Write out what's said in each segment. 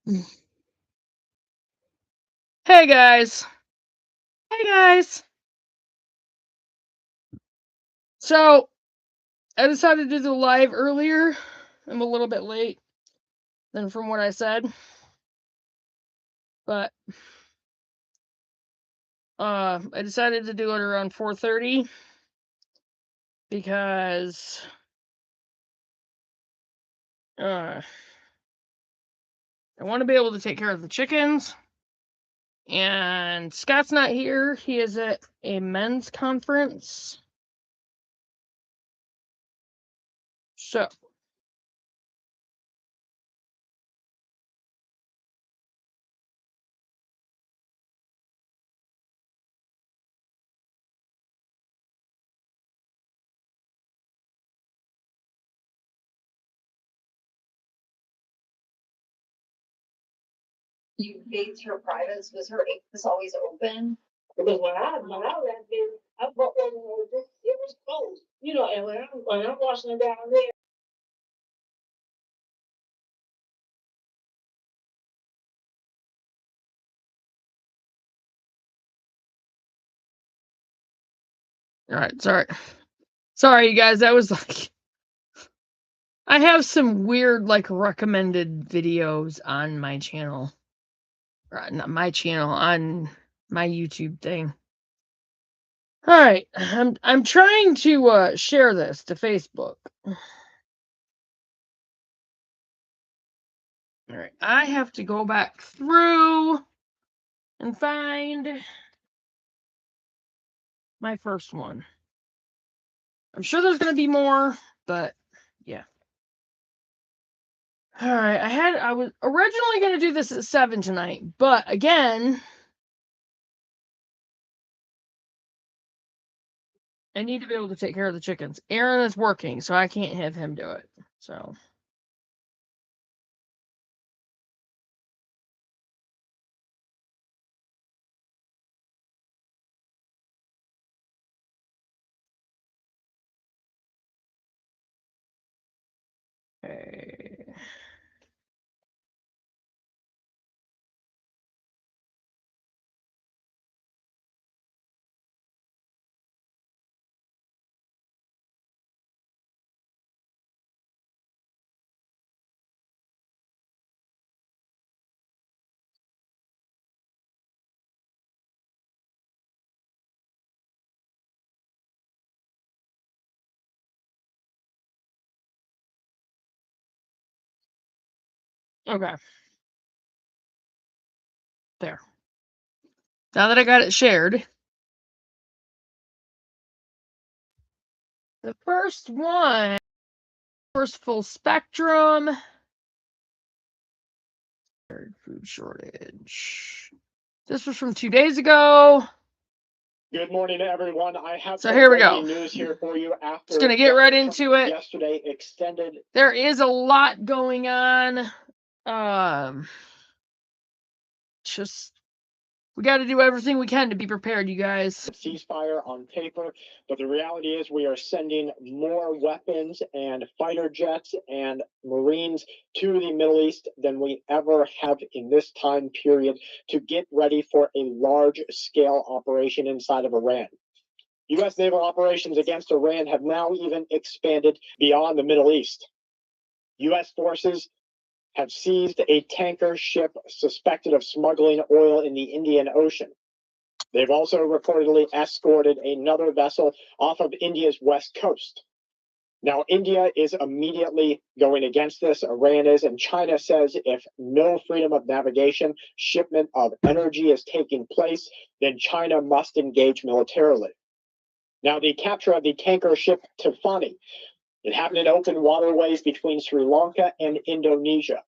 Hey guys. Hey guys. So I decided to do the live earlier. I'm a little bit late than from what I said. But I decided to do it around 4:30 because I want to be able to take care of the chickens. And Scott's not here. He is at a men's conference. So You paid her privates, was her office always open? Because when I left there, I bought one of those, it was closed, and when I'm washing it down there. all right, sorry you guys. That was like I have some weird recommended videos on my channel. Or not my channel, on my YouTube thing. All right, I'm trying to share this to Facebook. All right, I have to go back through and find my first one. I'm sure there's going to be more, but yeah. All right, I was originally going to do this at 7 tonight, but again, I need to be able to take care of the chickens. Aaron is working, so I can't have him do it. So okay. Okay. There. Now that I got it shared, the first one, first full spectrum, food shortage. This was from 2 days ago. Good morning, everyone. I have So here we breaking go. news here for you. After Just gonna get right into it. Yesterday extended. There is a lot going on. Just we got to do everything we can to be prepared, you guys. Ceasefire on paper, but the reality is we are sending more weapons and fighter jets and Marines to the Middle East than we ever have in this time period to get ready for a large-scale operation inside of Iran. U.S. naval operations against Iran have now even expanded beyond the Middle East. U.S. forces have seized a tanker ship suspected of smuggling oil in the Indian Ocean. They've also reportedly escorted another vessel off of India's west coast. Now, India is immediately going against this. Iran is, and China says if no freedom of navigation, shipment of energy is taking place, then China must engage militarily. Now, the capture of the tanker ship Tifani, it happened in open waterways between Sri Lanka and Indonesia.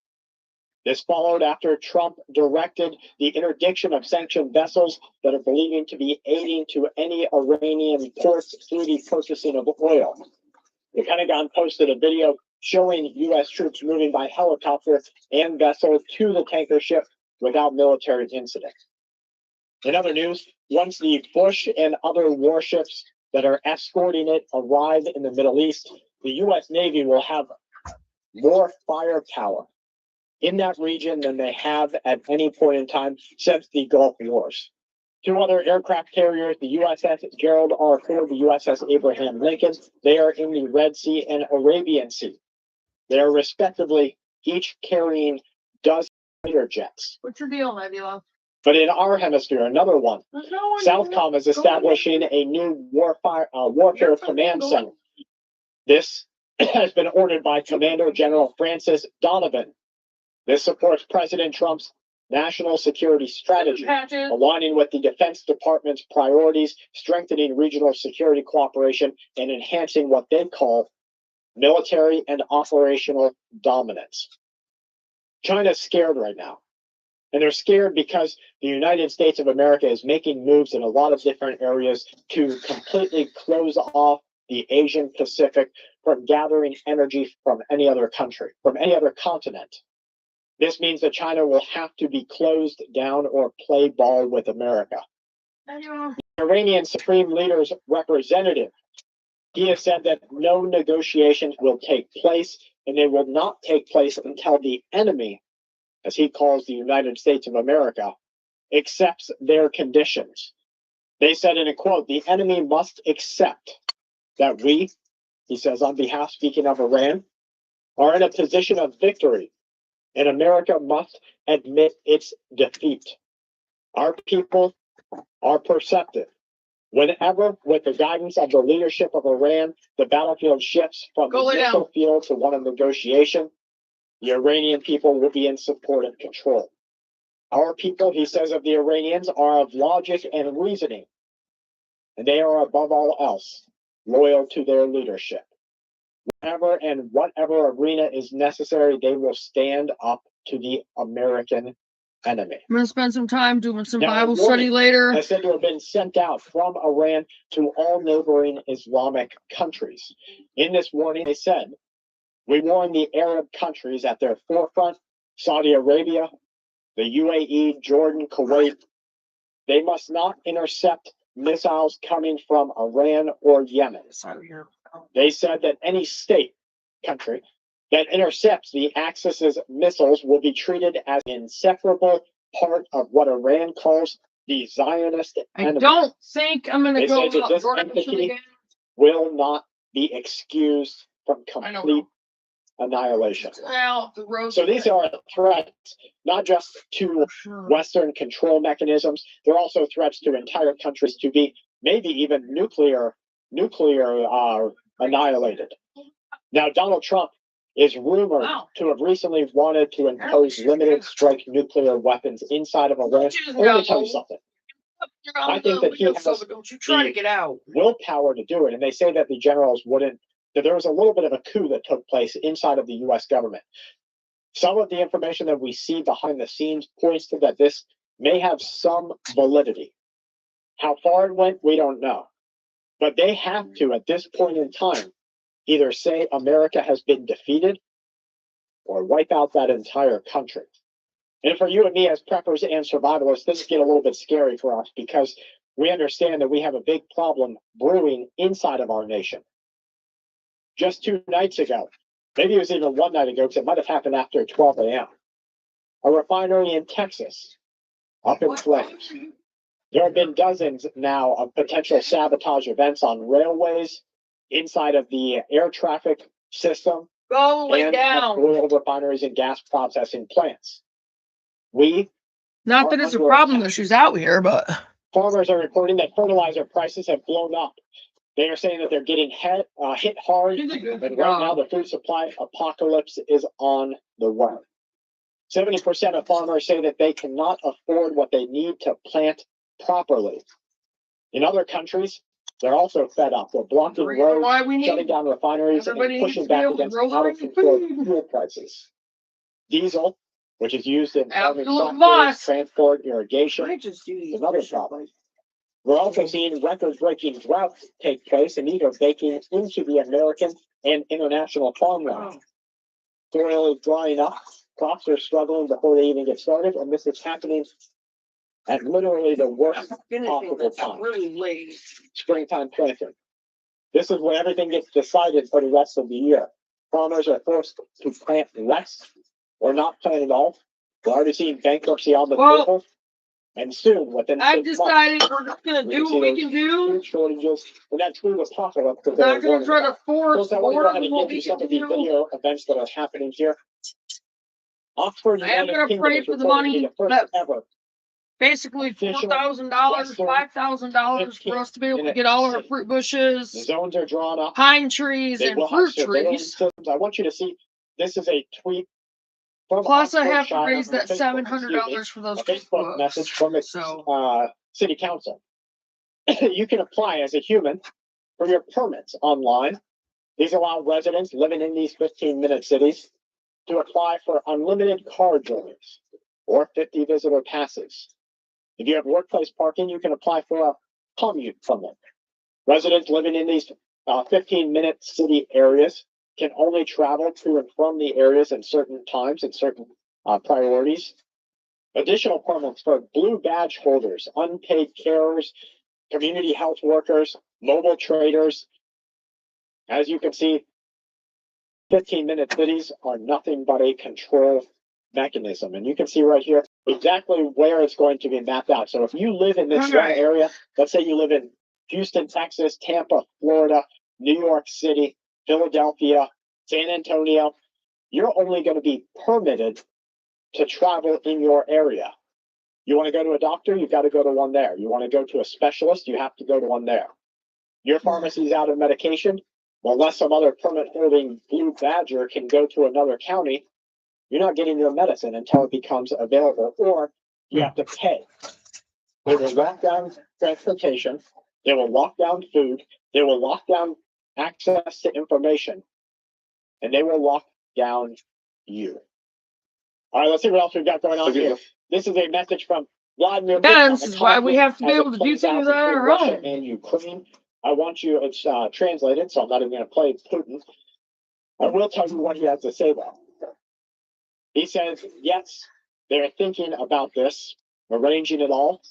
This followed after Trump directed the interdiction of sanctioned vessels that are believed to be aiding to any Iranian ports through the purchasing of oil. The Pentagon posted a video showing U.S. troops moving by helicopter and vessel to the tanker ship without military incident. In other news, once the Bush and other warships that are escorting it arrive in the Middle East, the U.S. Navy will have more firepower in that region than they have at any point in time since the Gulf Wars. Two other aircraft carriers, the USS Gerald R. Ford, the USS Abraham Lincoln, they are in the Red Sea and Arabian Sea. They are respectively each carrying dozens of fighter jets. What's your deal, Nebula? But in our hemisphere, another one, Southcom is establishing a new warfare command center. This has been ordered by Commander General Francis Donovan. This supports President Trump's national security strategy, aligning with the Defense Department's priorities, strengthening regional security cooperation, and enhancing what they call military and operational dominance. China's scared right now. And they're scared because the United States of America is making moves in a lot of different areas to completely close off the Asian Pacific from gathering energy from any other country, from any other continent. This means that China will have to be closed down or play ball with America. The Iranian Supreme Leader's representative, he has said that no negotiations will take place, and they will not take place until the enemy, as he calls the United States of America, accepts their conditions. They said in a quote, the enemy must accept that we, he says on behalf, speaking of Iran, are in a position of victory, and America must admit its defeat. Our people are perceptive. Whenever, with the guidance of the leadership of Iran, the battlefield shifts from the missile field to one of negotiation, the Iranian people will be in support and control. Our people, he says of the Iranians, are of logic and reasoning, and they are above all else loyal to their leadership. Whenever and whatever arena is necessary, they will stand up to the American enemy. I'm gonna spend some time doing some Now, Bible study later. Is said to have been sent out from Iran to all neighboring Islamic countries. In this warning, they said, we warn the Arab countries at their forefront, Saudi Arabia, the UAE, Jordan, Kuwait, they must not intercept missiles coming from Iran or Yemen. They said that any state, country, that intercepts the Axis's missiles will be treated as an inseparable part of what Iran calls the Zionist enemy. I don't think I'm gonna They go said that out this Jordan entity again. will not be excused from complete annihilation. Well, the road. So these are threats, not just to Western control mechanisms, they're also threats to entire countries to be maybe even nuclear annihilated. Now, Donald Trump is rumored to have recently wanted to impose limited strike nuclear weapons inside of Iran. Let me tell you something. I think that he has the willpower to do it, and they say that the generals wouldn't, that there was a little bit of a coup that took place inside of the U.S. government. Some of the information that we see behind the scenes points to that this may have some validity. How far it went, we don't know. But they have to, at this point in time, either say America has been defeated or wipe out that entire country. And for you and me as preppers and survivalists, this get a little bit scary for us because we understand that we have a big problem brewing inside of our nation. Just 2 nights ago, maybe it was even 1 night ago, because it might have happened after 12 a.m., a refinery in Texas up in flames. There have been dozens now of potential sabotage events on railways, inside of the air traffic system, and oil refineries and gas processing plants. Not that it's a problem that she's out here, but farmers are reporting that fertilizer prices have blown up. They are saying that they're getting hit hard, and right now the food supply apocalypse is on the way. 70% of farmers say that they cannot afford what they need to plant properly. In other countries, they're also fed up. They're blocking roads, shutting down refineries, and pushing back against out-of-control fuel prices. Diesel, which is used in farming tractors, transport, irrigation, is another problem. We're also seeing record-breaking droughts take place, and these are baking into the American and international farmland. Soil is drying up, crops are struggling before they even get started, and this is happening at literally the worst possible time. really late. Springtime planting. This is when everything gets decided for the rest of the year. Farmers are forced to plant less or not plan at all. We're already seeing bankruptcy on the Well, table. And soon, within I've 6 decided months, we're just gonna we do can see what we those can do. food shortages and that true apocalypse that We're they're not gonna warning try about. to force Folks, I want to more go ahead than and what give we you some can of the do. video events that are happening here. Oxford, I am United gonna Kingdom pray is for the reported to be money the first that ever basically official $4,000, Western $5,000 for us to be able to in get all our city. fruit The bushes, zones are drawn up. pine trees, They and will have fruit surveillance trees. systems. I want you to see, this is a tweet from Plus, I have to Oxfordshire raise that Facebook, $700 for those a Facebook message cookbooks. from its So, city council. You can apply as a human for your permits online. These allow residents living in these 15-minute cities to apply for unlimited car journeys or 50 visitor passes. If you have workplace parking, you can apply for a commute permit. Residents living in these 15-minute city areas can only travel to and from the areas at certain times and certain priorities. Additional permits for blue badge holders, unpaid carers, community health workers, mobile traders. As you can see, 15-minute cities are nothing but a control mechanism. And you can see right here exactly where it's going to be mapped out. So if you live in this one area, let's say you live in Houston, Texas, Tampa, Florida, New York City, Philadelphia, San Antonio, you're only going to be permitted to travel in your area. You want to go to a doctor, you've got to go to one there. You want to go to a specialist, you have to go to one there. Your pharmacy's out of medication, well, unless some other permit holding blue badger can go to another county, you're not getting your medicine until it becomes available, or you have to pay. They will lock down transportation, they will lock down food, they will lock down access to information, and they will lock down you. All right, let's see what else we've got going on here. This is a message from Vladimir Putin. yeah, this is why we have to be able to do things on our Russia own. and Ukraine. I want you, it's translated, so I'm not even going to play Putin. I will tell you what he has to say, though. He says, yes, they're thinking about this, arranging it all,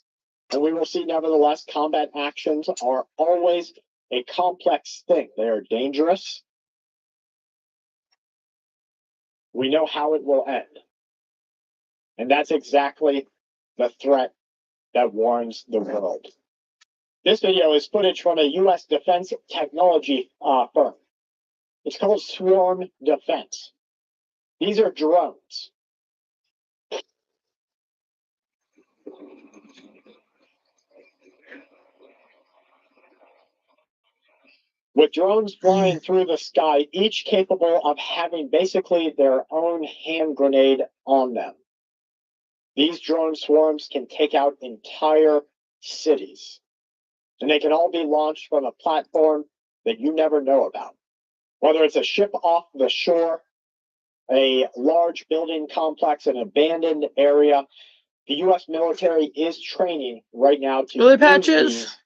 and we will see, nevertheless, combat actions are always a complex thing. They are dangerous. We know how it will end. And that's exactly the threat that warns the world. This video is footage from a U.S. defense technology firm. It's called Swarm Defense. These are drones. With drones flying through the sky, each capable of having basically their own hand grenade on them. These drone swarms can take out entire cities. And they can all be launched from a platform that you never know about. Whether it's a ship off the shore, a large building complex, an abandoned area, the U.S. military is training right now to Really, use Patches? these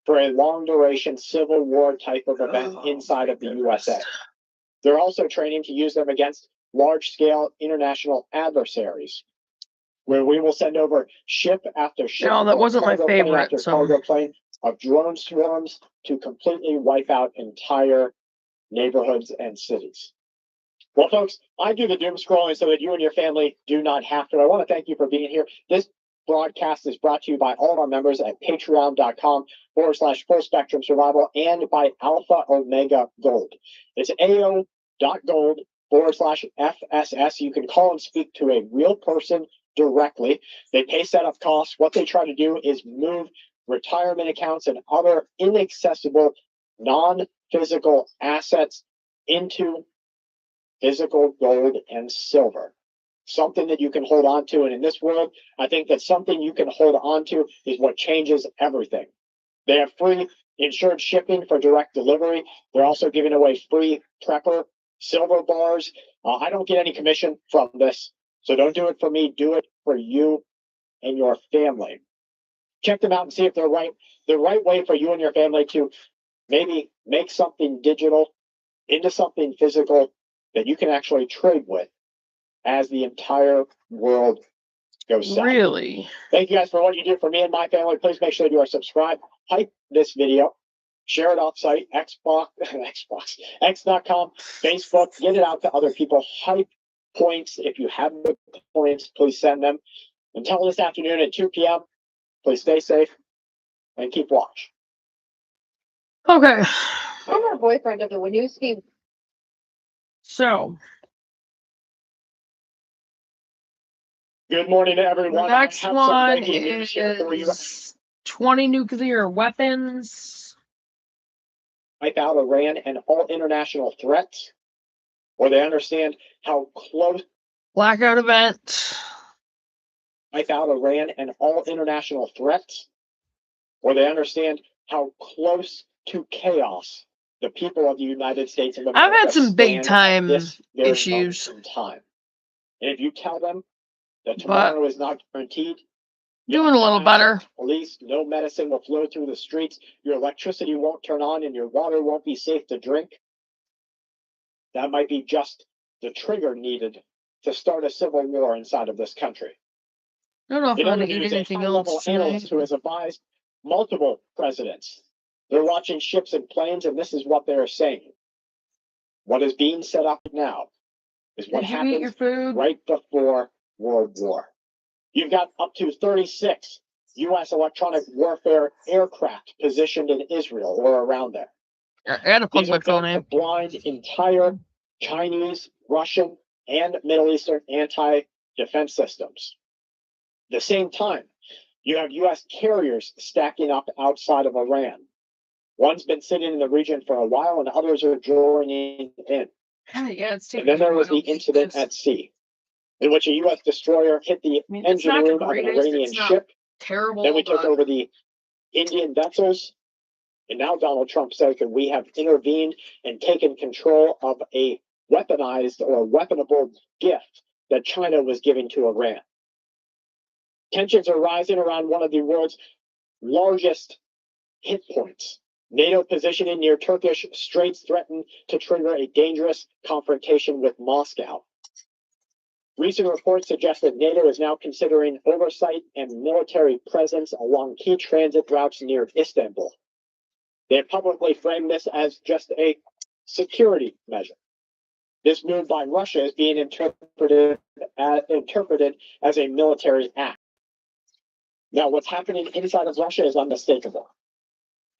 for a long duration Civil War type of event inside of the USA. They're also training to use them against large scale international adversaries, where we will send over ship after ship. No, that wasn't my cargo plane favorite, after so- cargo plane of drone swarms to completely wipe out entire neighborhoods and cities. Well, folks, I do the doom scrolling so that you and your family do not have to. I want to thank you for being here. This broadcast is brought to you by all of our members at patreon.com/full spectrum survival and by Alpha Omega Gold. It's AO.gold/FSS. You can call and speak to a real person directly. They pay setup costs. What they try to do is move retirement accounts and other inaccessible non-physical assets into physical gold and silver, something that you can hold on to. And in this world, I think that something you can hold on to is what changes everything. They have free insured shipping for direct delivery. They're also giving away free prepper silver bars. I don't get any commission from this, so don't do it for me. Do it for you and your family. Check them out and see if they're right. The right way for you and your family to maybe make something digital into something physical that you can actually trade with as the entire world goes south. Really? Thank you guys for what you do for me and my family. Please make sure you are subscribed. Hype this video. Share it off site. X.com, Facebook. Get it out to other people. Hype points. If you have the points, please send them. Until this afternoon at 2 p.m., please stay safe and keep watch. Okay. I'm her boyfriend of the when you see So Good morning to the everyone. next I have some one breaking news here for you. is 20 nuclear weapons. Wipe out Iran and all international threats, or they understand how close. Blackout event. Wipe out Iran and all international threats, or they understand how close to chaos the people of the United States of America I've had some big stand time at this very issues. moment in time. And if you tell them that But tomorrow is not guaranteed, doing a little better. police, no medicine will flow through the streets, your electricity won't turn on, and your water won't be safe to drink, that might be just the trigger needed to start a civil war inside of this country. I don't know if In I'm other gonna eat news, a anything high-level else analyst tonight. who has advised multiple presidents, they're watching ships and planes, and this is what they're saying. What is being set up now is what Did you eat your happened food? right before World War. You've got up to 36 U.S. electronic warfare aircraft positioned in Israel or around there. I had to plug These my are phone meant to in. blind entire Chinese, Russian, and Middle Eastern anti-defense systems. At the same time, you have U.S. carriers stacking up outside of Iran. One's been sitting in the region for a while, and others are joining in. Yeah, it's And taking then there me a was the while to eat incident this. at sea, in which a U.S. destroyer hit the I mean, it's engine not the room of an greatest, Iranian it's not ship. terrible, Then we took but over the Indian vessels. And now Donald Trump says that we have intervened and taken control of a weaponized or weaponable gift that China was giving to Iran. Tensions are rising around one of the world's largest hit points. NATO positioning near Turkish straits threatened to trigger a dangerous confrontation with Moscow. Recent reports suggest that NATO is now considering oversight and military presence along key transit routes near Istanbul. They have publicly framed this as just a security measure. This move by Russia is being interpreted as a military act. Now, what's happening inside of Russia is unmistakable.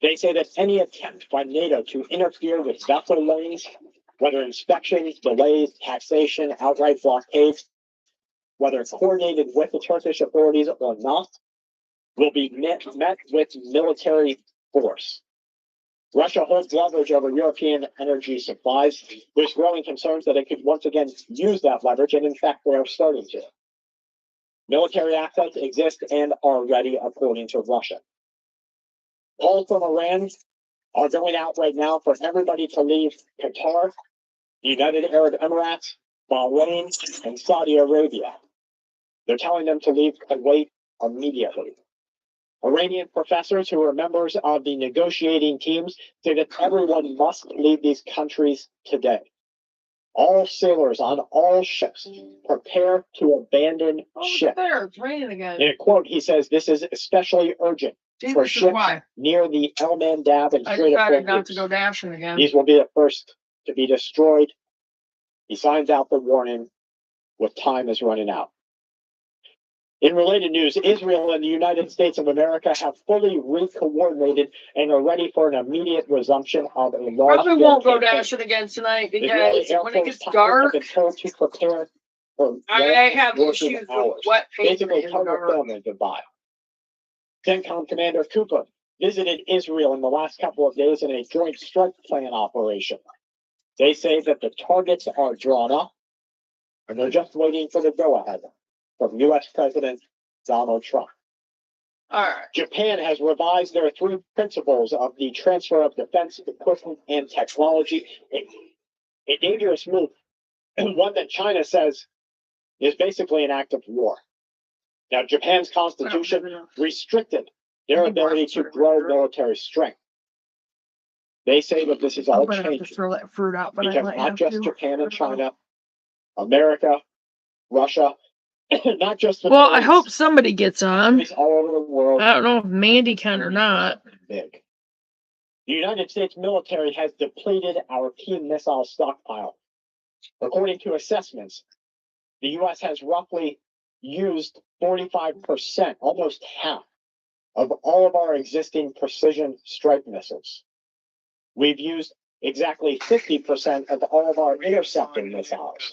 They say that any attempt by NATO to interfere with vessel lanes, whether inspections, delays, taxation, outright blockades, whether it's coordinated with the Turkish authorities or not, will be met with military force. Russia holds leverage over European energy supplies. There's growing concerns that it could once again use that leverage, and in fact, they are starting to. Military assets exist and are ready, according to Russia. Calls from Iran are going out right now for everybody to leave Qatar, the United Arab Emirates, Bahrain, and Saudi Arabia. They're telling them to leave Kuwait immediately. Iranian professors who are members of the negotiating teams say that everyone must leave these countries today. All sailors on all ships prepare to abandon ship. There, it's raining again. In a quote, he says this is especially urgent for ships Why? near the El Mandab and I Strait of decided not Hormuz. to go dashing again. These will be the first to be destroyed. He signs out the warning with time is running out. In related news, Israel and the United States of America have fully re-coordinated and are ready for an immediate resumption of a large. Probably won't go dashing again tonight because when it gets dark, have been told to prepare for I have working issues with hours. wet paper. Basically, tell your family goodbye. CENTCOM Commander Cooper visited Israel in the last couple of days in a joint strike plan operation. They say that the targets are drawn up and they're just waiting for the go-ahead from U.S. President Donald Trump. All right. Japan has revised their 3 principles of the transfer of defense equipment and technology. A dangerous move, and one that China says is basically an act of war. Now, Japan's constitution restricted their ability to grow military strength. They say that this is all I'm gonna have to changing throw that fruit out, but I because might not have just to. Japan and China, America, Russia, not just the Well, I hope somebody gets on. all over the world. I don't know if Mandy can or not. Big. The United States military has depleted our key missile stockpile. According to assessments, the U.S. has roughly used 45%, almost half, of all of our existing precision strike missiles. We've used exactly 50% of all of our intercepting missiles.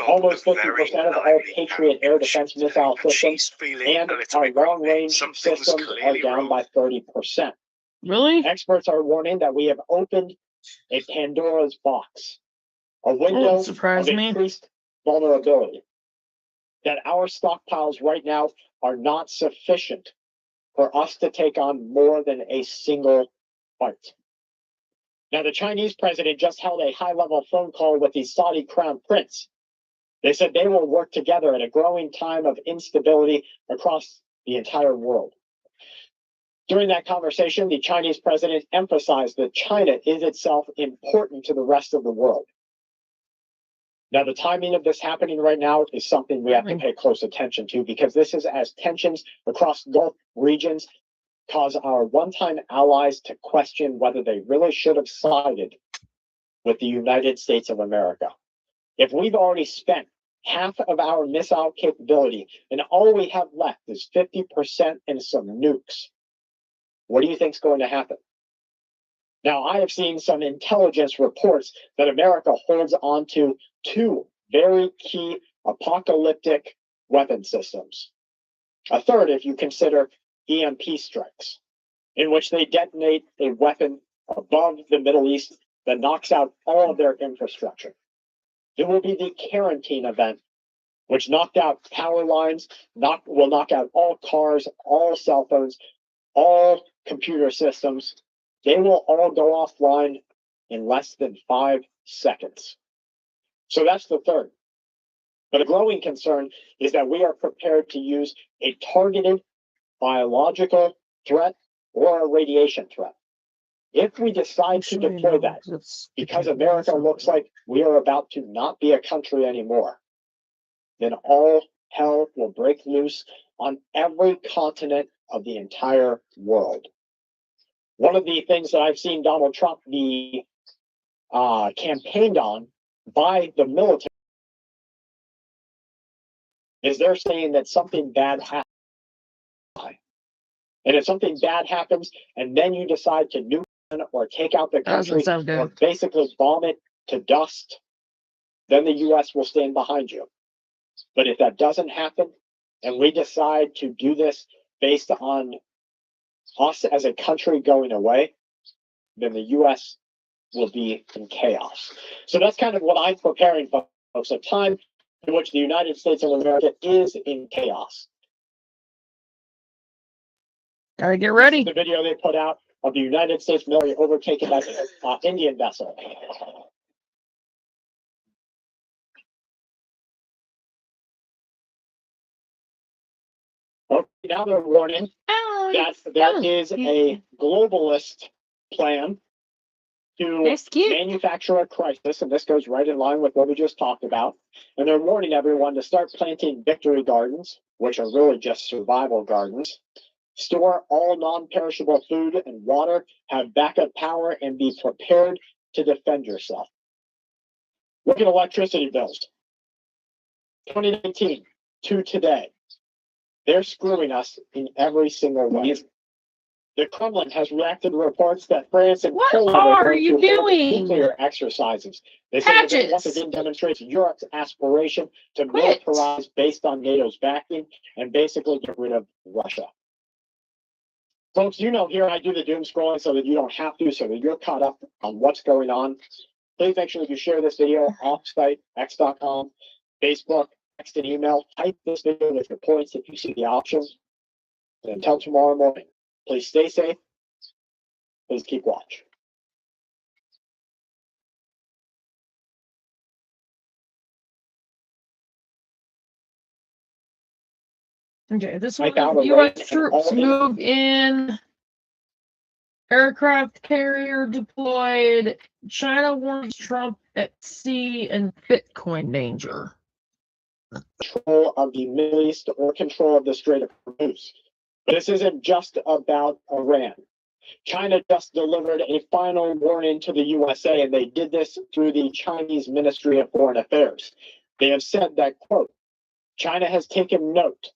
Almost 50% of all Patriot air defense missile systems and our long-range systems are down by 30%. Really? Experts are warning that we have opened a Pandora's box, a window of increased vulnerability, that our stockpiles right now are not sufficient for us to take on more than a single fight. Now, the Chinese president just held a high-level phone call with the Saudi crown prince. They said they will work together at a growing time of instability across the entire world. During that conversation, the Chinese president emphasized that China is itself important to the rest of the world. Now, the timing of this happening right now is something we have to pay close attention to, because this is as tensions across Gulf regions cause our one-time allies to question whether they really should have sided with the United States of America. If we've already spent half of our missile capability and all we have left is 50% and some nukes, what do you think is going to happen? Now, I have seen some intelligence reports that America holds on to two very key apocalyptic weapon systems. A third, if you consider EMP strikes, in which they detonate a weapon above the Middle East that knocks out all of their infrastructure. There will be the quarantine event, which knocked out power lines, will knock out all cars, all cell phones, all computer systems. They will all go offline in less than 5 seconds. So that's the third. But a growing concern is that we are prepared to use a targeted biological threat or a radiation threat. If we decide to deploy that, because America looks like we are about to not be a country anymore, then all hell will break loose on every continent of the entire world. One of the things that I've seen Donald Trump be campaigned on by the military is they're saying that something bad happened. And if something bad happens and then you decide to nuke or take out the country or basically bomb it to dust, then the U.S. will stand behind you. But if that doesn't happen and we decide to do this based on us as a country going away, then the U.S. will be in chaos. So that's kind of what I'm preparing for, folks, a time in which the United States of America is in chaos. Gotta get ready. The video they put out of the United States military overtaken by an Indian vessel. Okay, now they're warning that there is a globalist plan to manufacture a crisis, and this goes right in line with what we just talked about. And they're warning everyone to start planting victory gardens, which are really just survival gardens. Store all non-perishable food and water, have backup power, and be prepared to defend yourself. Look at electricity bills. 2019 to today. They're screwing us in every single way. The Kremlin has reacted to reports that France and Poland are going to hold nuclear exercises. They say that this once again demonstrates Europe's aspiration to militarize based on NATO's backing and basically get rid of Russia. Folks, you know here I do the doom scrolling so that you don't have to, so that you're caught up on what's going on. Please make sure that you share this video off-site, x.com, Facebook, text and email. Type this video with your points if you see the options. And until tomorrow morning, please stay safe. Please keep watch. Okay, this one, U.S. troops move in. Aircraft carrier deployed. China warns Trump at sea and Bitcoin danger. Control of the Middle East or control of the Strait of Hormuz. But this isn't just about Iran. China just delivered a final warning to the USA, and they did this through the Chinese Ministry of Foreign Affairs. They have said that, quote, China has taken note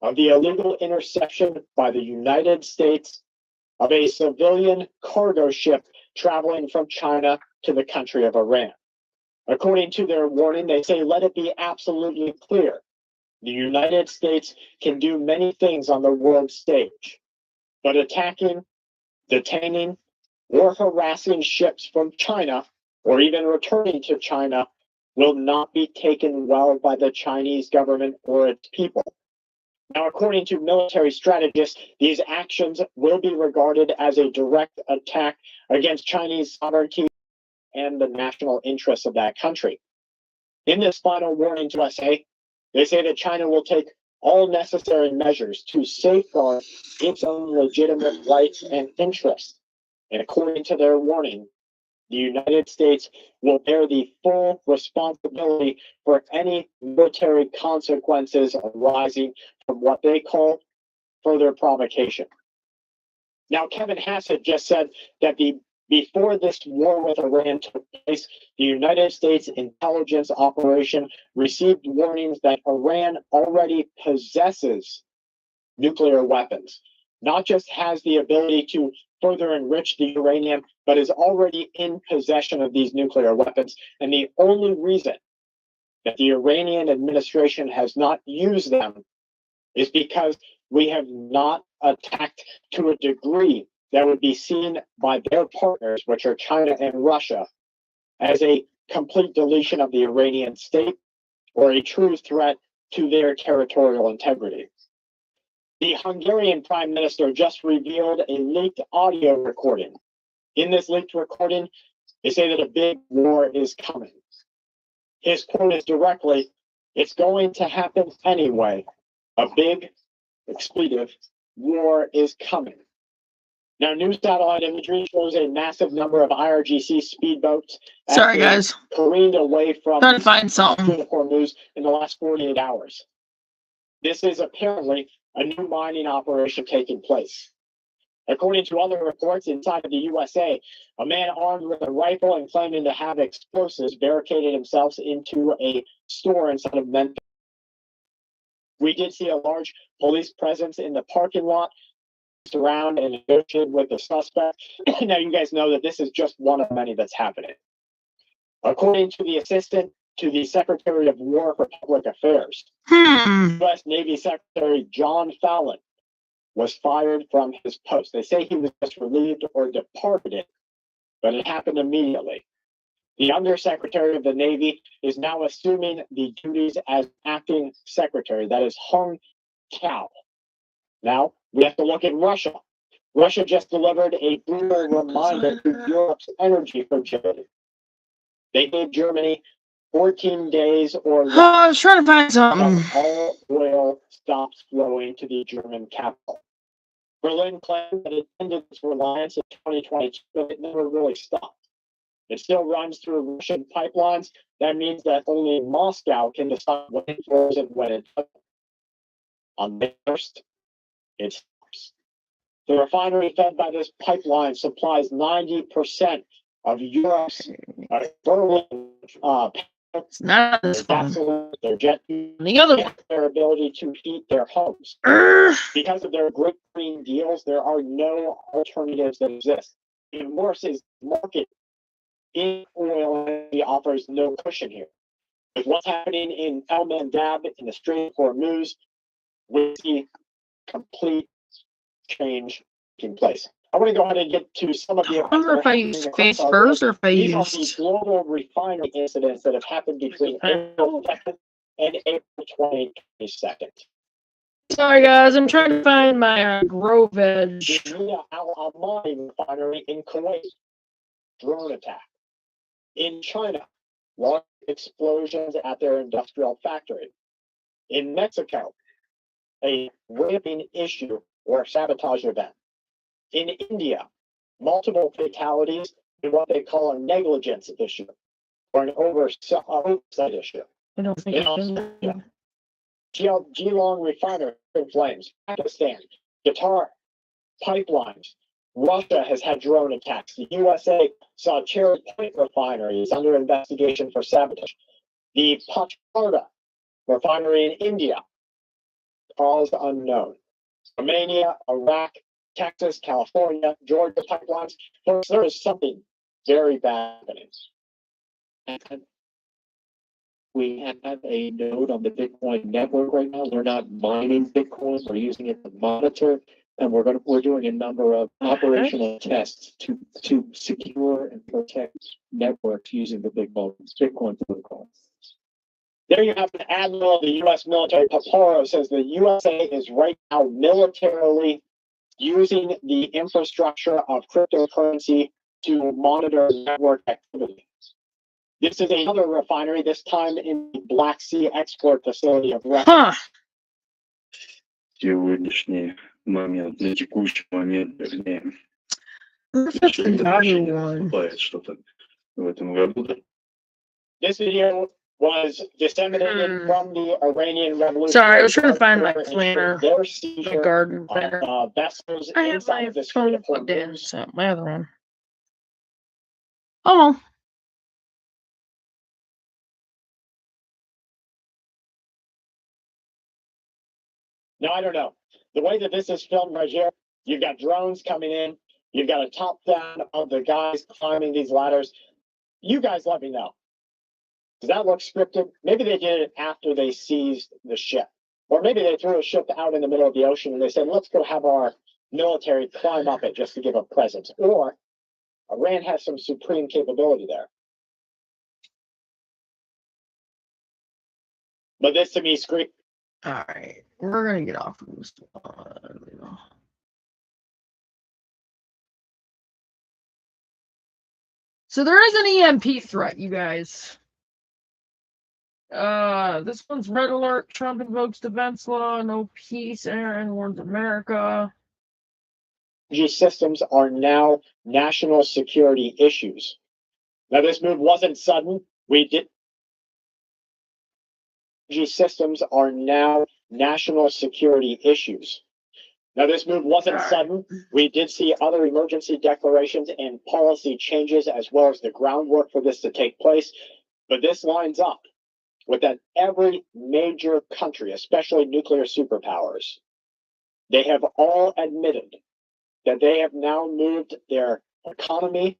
of the illegal interception by the United States of a civilian cargo ship traveling from China to the country of Iran. According to their warning, they say, let it be absolutely clear. The United States can do many things on the world stage, but attacking, detaining, or harassing ships from China, or even returning to China, will not be taken well by the Chinese government or its people. Now, according to military strategists, these actions will be regarded as a direct attack against Chinese sovereignty and the national interests of that country. In this final warning to USA, they say that China will take all necessary measures to safeguard its own legitimate rights and interests. And according to their warning, the United States will bear the full responsibility for any military consequences arising from what they call further provocation. Now, Kevin Hassett just said that before this war with Iran took place, the United States intelligence operation received warnings that Iran already possesses nuclear weapons, not just has the ability to further enrich the uranium, but is already in possession of these nuclear weapons. And the only reason that the Iranian administration has not used them is because we have not attacked to a degree that would be seen by their partners, which are China and Russia, as a complete deletion of the Iranian state or a true threat to their territorial integrity. The Hungarian prime minister just revealed a leaked audio recording. In this leaked recording, they say that a big war is coming. His quote is directly, it's going to happen anyway. A big, expletive, war is coming. Now, new satellite imagery shows a massive number of IRGC speedboats. Sorry, guys. Careened away from Trying to find something. Hormuz in the last 48 hours. This is apparently a new mining operation taking place. According to other reports inside of the USA, a man armed with a rifle and claiming to have explosives barricaded himself into a store inside of Memphis. We did see a large police presence in the parking lot, surround and negotiate with the suspect. Now, you guys know that this is just one of many that's happening. According to the assistant to the Secretary of War for Public Affairs, U.S. Navy Secretary John Fallon was fired from his post. They say he was just relieved or departed, but it happened immediately. The Undersecretary of the Navy is now assuming the duties as acting secretary. That is Hung Cao. Now, we have to look at Russia. Russia just delivered a brutal reminder to Europe's energy fragility. They gave Germany 14 days or less. I was trying to find something. All oil stops flowing to the German capital. Berlin claimed that it ended its reliance in 2022, but it never really stopped. It still runs through Russian pipelines. That means that only Moscow can decide when it flows and when it doesn't. On May 1st, it stops. The refinery fed by this pipeline supplies 90% of Europe's It's not this one. gasoline, their jet fuel, The other one. their ability to heat their homes. Because of their great green deals, there are no alternatives that exist. Even worse is market in oil energy offers no cushion here. With what's happening in El Mandab in the Strait of Hormuz, we see complete change taking place. I want to go ahead and get to some of the. I wonder if I used face first or if I These are the used. global refinery incidents that have happened between April 2nd and April 22nd. Sorry, guys. I'm trying to find my Grove Edge. The Nia Al Amani refinery in Kuwait, drone attack. In China, large explosions at their industrial factory. In Mexico, a raping issue or sabotage event. In India, multiple fatalities in what they call a negligence issue or an oversight issue. I don't think In I can. Australia, Geelong refinery in flames. Pakistan, Qatar, pipelines. Russia has had drone attacks. The USA saw Cherry Point refinery is under investigation for sabotage. The Pachkarda refinery in India, cause unknown. Romania, Iraq, Texas, California, Georgia pipelines. Folks, there is something very bad happening. We have a node on the Bitcoin network right now. We're not mining Bitcoin. We're using it to monitor, and we're doing a number of operational tests to secure and protect networks using the Bitcoin protocol. There you have an admiral of the U.S. military, Paparo, says the USA is right now militarily using the infrastructure of cryptocurrency to monitor network activity. This is another refinery, this time in the Black Sea export facility of Russia. Сегодняшний момент, на текущий момент, вернее, что-то в этом году, да? This video was disseminated from the Iranian Revolution. Sorry, I was trying to find my planner, my garden planner. Vessels I have inside my of this phone plugged in, so my other one. Oh well. Now, I don't know. The way that this is filmed right here, you've got drones coming in. You've got a top down of the guys climbing these ladders. You guys let me know. Does that look scripted? Maybe they did it after they seized the ship. Or maybe they threw a ship out in the middle of the ocean and they said, let's go have our military climb up it just to give a presence. Or Iran has some supreme capability there. But this to me screams. All right, we're gonna get off of this one. So there is an EMP threat, you guys. This one's red alert. Trump invokes defense law. No peace. Aaron warns America. Systems are now national security issues. Now, this move wasn't sudden. Systems are now national security issues. Now, this move wasn't sudden. We did see other emergency declarations and policy changes, as well as the groundwork for this to take place. But this lines up with that every major country, especially nuclear superpowers, they have all admitted that they have now moved their economy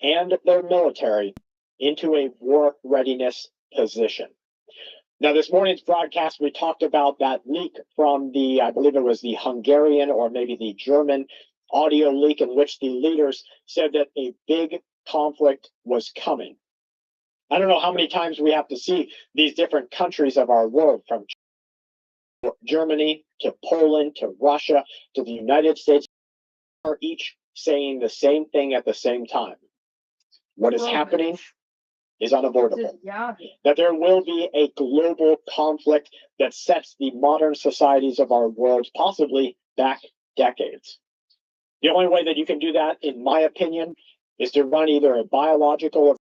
and their military into a war readiness position. Now, this morning's broadcast, we talked about that leak from I believe it was the Hungarian or maybe the German audio leak in which the leaders said that a big conflict was coming. I don't know how many times we have to see these different countries of our world, from Germany to Poland to Russia to the United States, are each saying the same thing at the same time. What is happening is unavoidable. Yeah. That there will be a global conflict that sets the modern societies of our world possibly back decades. The only way that you can do that, in my opinion, is to run either a biological or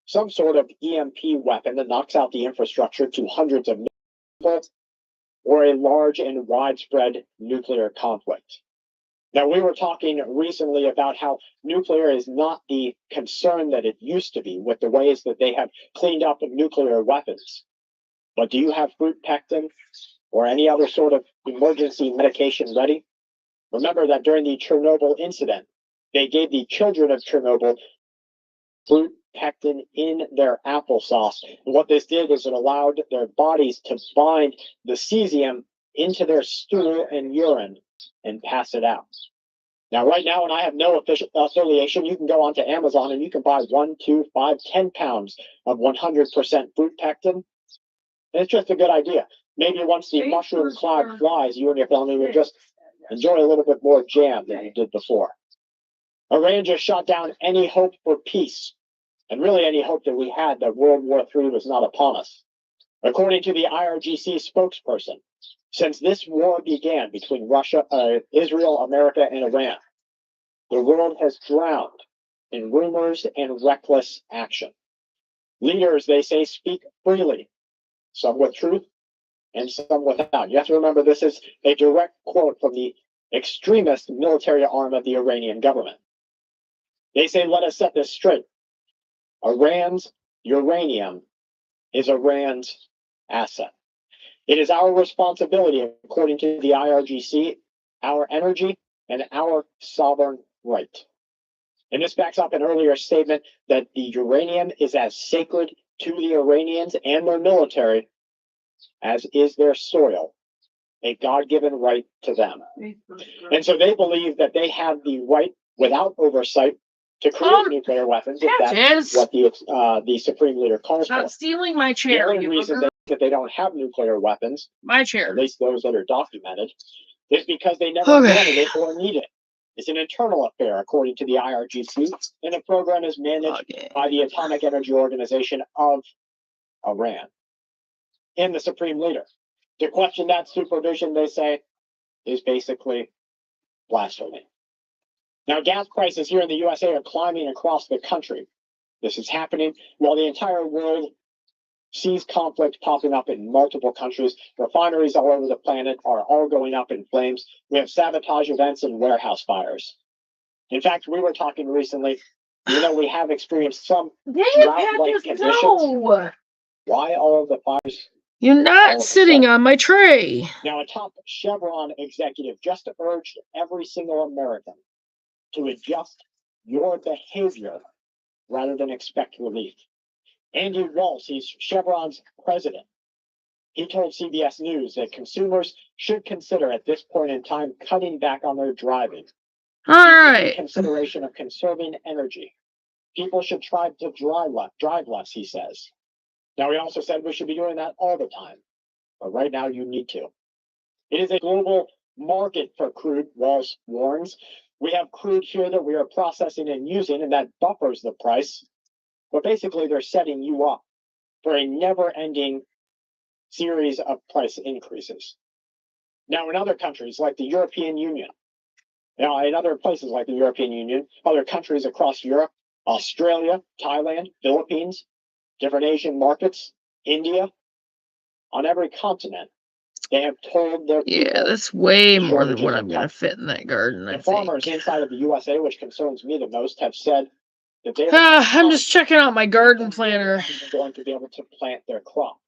some sort of EMP weapon that knocks out the infrastructure to hundreds of people, or a large and widespread nuclear conflict. Now, we were talking recently about how nuclear is not the concern that it used to be with the ways that they have cleaned up nuclear weapons. But do you have fruit pectin or any other sort of emergency medication ready? Remember that during the Chernobyl incident, they gave the children of Chernobyl fruit pectin in their applesauce. And what this did is it allowed their bodies to bind the cesium into their stool and urine and pass it out. Now, right now, and I have no official affiliation, you can go onto Amazon and you can buy 1, 2, 5, 10 pounds of 100% fruit pectin. And it's just a good idea. Maybe once the mushroom cloud flies, you and your family will just enjoy a little bit more jam than you did before. Iran just shot down any hope for peace, and really any hope that we had that World War III was not upon us. According to the IRGC spokesperson, since this war began between Israel, America, and Iran, the world has drowned in rumors and reckless action. Leaders, they say, speak freely, some with truth and some without. You have to remember this is a direct quote from the extremist military arm of the Iranian government. They say, let us set this straight. Iran's uranium is Iran's asset. It is our responsibility, according to the IRGC, our energy and our sovereign right. And this backs up an earlier statement that the uranium is as sacred to the Iranians and their military as is their soil, a God-given right to them. And so they believe that they have the right, without oversight, to create nuclear weapons, if that's what the Supreme Leader calls for. Not stealing my The chair. only reason that they don't have nuclear weapons, My at chair. least those that are documented, is because they never wanted it or need it. It's an internal affair, according to the IRGC, and the program is managed by the Atomic Energy Organization of Iran and the Supreme Leader. To question that supervision, they say, is basically blasphemy. Now, gas prices here in the USA are climbing across the country. This is happening while the entire world sees conflict popping up in multiple countries. Refineries all over the planet are all going up in flames. We have sabotage events and warehouse fires. In fact, we were talking recently, we have experienced some drought-like conditions. No. Why all of the fires? You're not sitting on my tray. Now, a top Chevron executive just urged every single American to adjust your behavior rather than expect relief. Andy Walsh, he's Chevron's president. He told CBS News that consumers should consider at this point in time cutting back on their driving. All right. In consideration of conserving energy. People should try to drive less, he says. Now, he also said we should be doing that all the time. But right now, you need to. It is a global market for crude, Walsh warns. We have crude here that we are processing and using, and that buffers the price. But basically, they're setting you up for a never-ending series of price increases. Now, in other countries like the European Union, in other places like the European Union, other countries across Europe, Australia, Thailand, Philippines, different Asian markets, India, on every continent, they have told their people. Yeah, that's way more than what I'm going to fit in that garden, I The think. farmers inside of the USA, which concerns me the most, have said that they I'm just checking out my garden planner. are going to be able to plant their crop.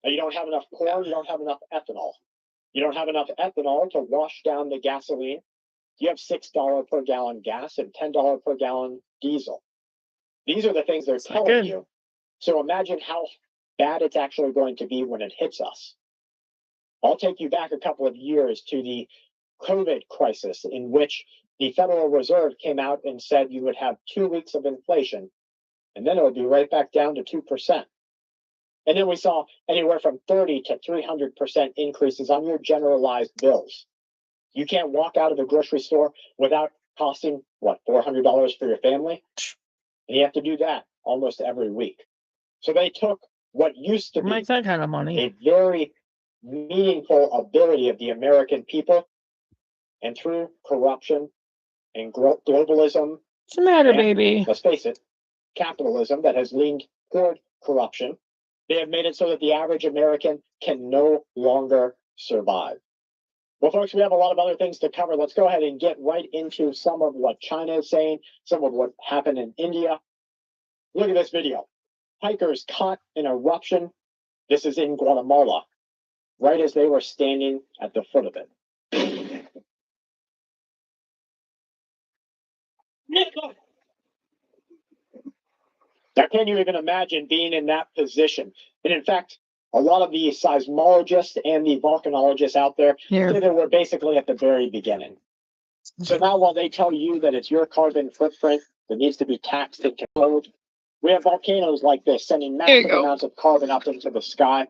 Now, you don't have enough corn, you don't have enough ethanol. You don't have enough ethanol to wash down the gasoline. You have $6 per gallon gas and $10 per gallon diesel. These are the things they're telling you. So imagine how bad it's actually going to be when it hits us. I'll take you back a couple of years to the COVID crisis, in which the Federal Reserve came out and said you would have 2 weeks of inflation, and then it would be right back down to 2%. And then we saw anywhere from 30 to 300% increases on your generalized bills. You can't walk out of the grocery store without costing, $400 for your family? And you have to do that almost every week. So they took what used to be that kind of money. a very meaningful ability of the American people, and through corruption and globalism, What's the matter, and, baby? let's face it, capitalism that has leaned toward corruption, they have made it so that the average American can no longer survive. Well, folks, we have a lot of other things to cover. Let's go ahead and get right into some of what China is saying, some of what happened in India. Look at this video. Hikers caught in eruption. This is in Guatemala, right as they were standing at the foot of it. Now, can you even imagine being in that position? And in fact, a lot of the seismologists and the volcanologists out there say that we're basically at the very beginning. So now while they tell you that it's your carbon footprint that needs to be taxed and controlled, we have volcanoes like this sending massive amounts of carbon up into the sky.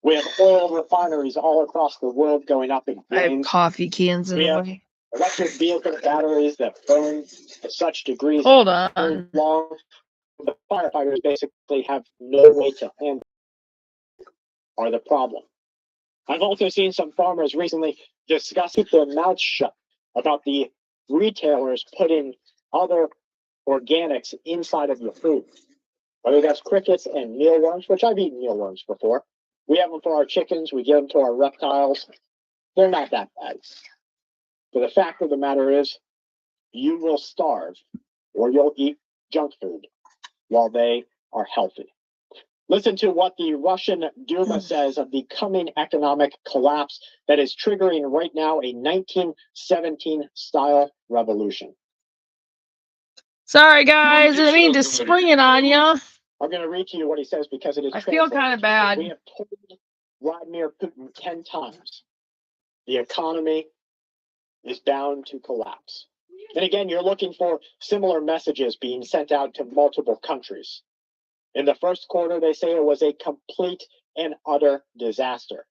We have oil refineries all across the world going up in flames. I have coffee cans in the way. Electric vehicle batteries that burn to such degrees. Hold on. Long. The firefighters basically have no way to handle are the problem. I've also seen some farmers recently discuss keep their mouths shut about the retailers putting other organics inside of your food. Whether that's crickets and mealworms, which I've eaten mealworms before. We have them for our chickens, we give them to our reptiles. They're not that bad. But the fact of the matter is, you will starve or you'll eat junk food while they are healthy. Listen to what the Russian Duma says of the coming economic collapse that is triggering right now a 1917 style revolution. Sorry, guys. I didn't mean to spring it on you. I'm going to read to you what he says because it is. I feel kind of bad. We have told Vladimir Putin 10 times the economy is bound to collapse. And again, you're looking for similar messages being sent out to multiple countries. In the first quarter, they say it was a complete and utter disaster.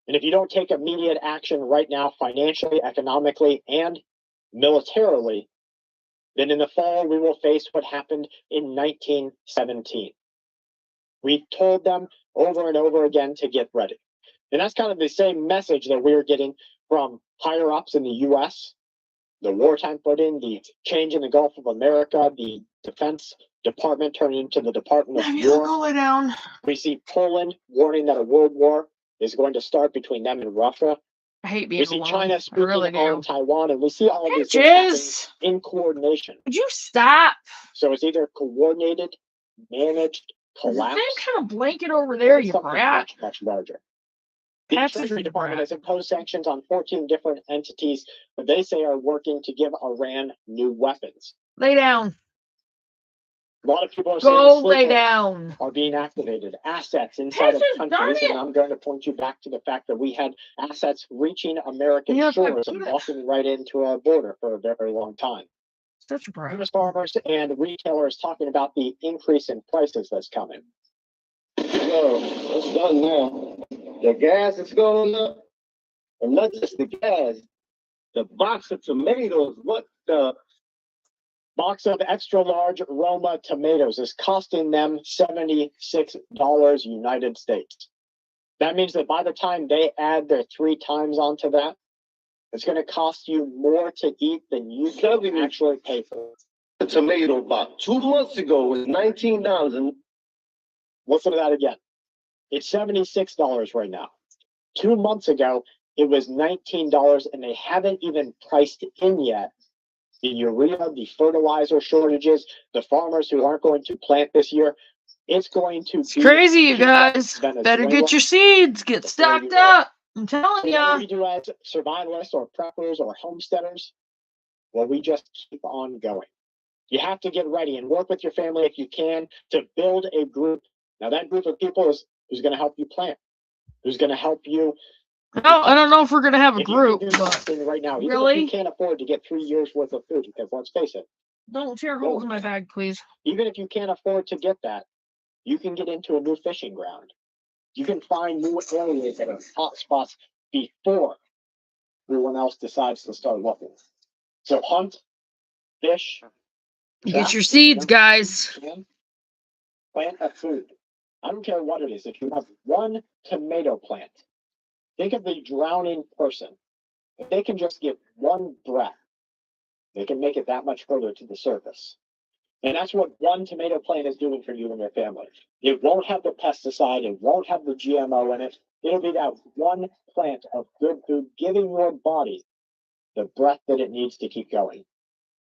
And if you don't take immediate action right now, financially, economically, and militarily, then in the fall, we will face what happened in 1917. We told them over and over again to get ready. And that's kind of the same message that we're getting from higher ups in the U.S., the wartime footing, the change in the Gulf of America, the Defense Department turning into the Department of War. Go lay down. We see Poland warning that a world war is going to start between them and Russia. I hate being We see alone. China speaking on Taiwan, and we see all of these things happening in coordination. Would you stop? So it's either coordinated, managed, There's the collapse. same kind of blanket over there, you something brat. much larger. The That's Treasury a Department brat. has imposed sanctions on 14 different entities that they say are working to give Iran new weapons. Lay down. A lot of people are Go saying lay sleepers down. are being activated, assets inside of This is countries, darn and I'm going to point you back to the fact that we had assets reaching American Yeah, shores but- and walking right into a border for a very long time. Such a brat. Numerous farmers and retailers talking about the increase in prices that's coming. Well, it's done now. The gas is going up, and not just the gas. The box of tomatoes, what the? Box of extra large Roma tomatoes is costing them $76 United States. That means that by the time they add their 3 times onto that, it's going to cost you more to eat than you can actually pay for. The tomato box 2 months ago was $19, and Listen to that again. It's $76 right now. 2 months ago, it was $19, and they haven't even priced in yet the urea, the fertilizer shortages, the farmers who aren't going to plant this year. It's going to It's crazy, you guys. Venezuela. Better get your seeds. Get stocked up. I'm telling So what ya. do we do as survivalists or preppers or homesteaders? Well, we just keep on going. You have to get ready and work with your family if you can to build a group. Now, that group of people is who's going to help you plant, who's going to help you. No, I don't know if we're gonna have a If you group, can do but something right now, even if Really? you can't afford to get 3 years worth of food, because let's face it, don't tear holes in my bag, please. even if you can't afford to get that, you can get into a new fishing ground. You can find new areas that are hot spots before everyone else decides to start looking. So hunt, fish, Get your seeds, guys. and plant a food. I don't care what it is. If you have one tomato plant, think of the drowning person. If they can just get one breath, they can make it that much further to the surface. And that's what one tomato plant is doing for you and your family. It won't have the pesticide, it won't have the GMO in it. It'll be that one plant of good food giving your body the breath that it needs to keep going.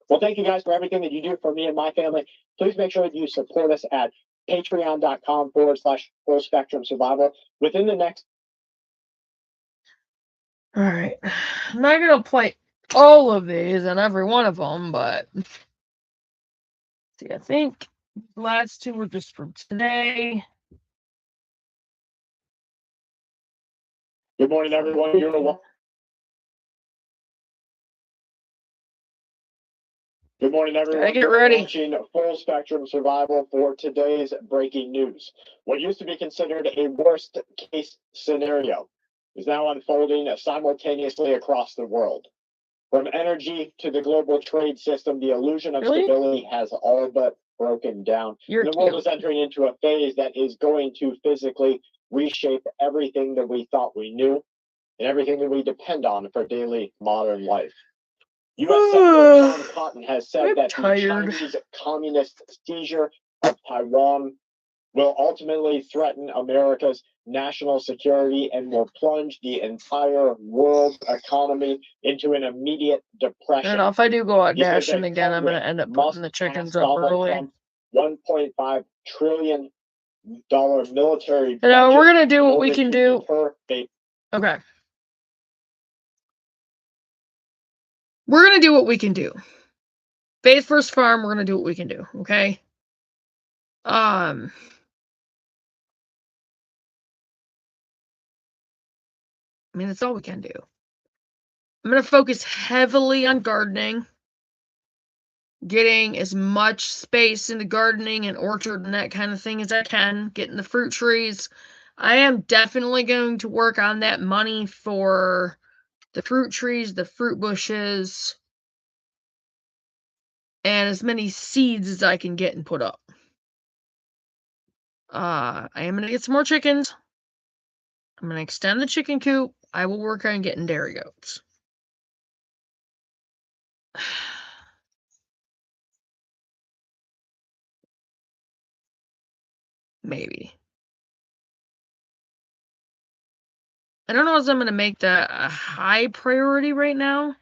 Well, thank you guys for everything that you do for me and my family. Please make sure that you support us at patreon.com/full spectrum survival. Within the next All right. I'm not gonna play all of these and every one of them, but see, I think the last 2 were just from today. Good morning, everyone. You're welcome. Good morning, everyone. Gotta get You're ready. watching Full Spectrum Survival for today's breaking news. What used to be considered a worst case scenario is now unfolding simultaneously across the world. From energy to the global trade system, the illusion of Really? stability has all but broken down. You're The world cute. is entering into a phase that is going to physically reshape everything that we thought we knew and everything that we depend on for daily modern life. U.S. Senator Tom Cotton has said I'm that tired. the Chinese communist seizure of Taiwan will ultimately threaten America's national security and will plunge the entire world economy into an immediate I depression. don't know if I do go out He says dashing that again, I'm gonna Congress end up must putting the chickens pass up Donald early. Trump's $1.5 trillion military. You know, budget we're gonna do in what we order can to do. deter base. Okay. We're gonna do what we can do. Faith First Farm, we're gonna do what we can do, okay? I mean, that's all we can do. I'm gonna focus heavily on gardening, getting as much space into gardening and orchard and that kind of thing as I can, getting the fruit trees. I am definitely going to work on that money for the fruit trees, the fruit bushes, and as many seeds as I can get and put up. I am going to get some more chickens. I'm going to extend the chicken coop. I will work on getting dairy goats. Maybe. I don't know if I'm going to make that a high priority right now.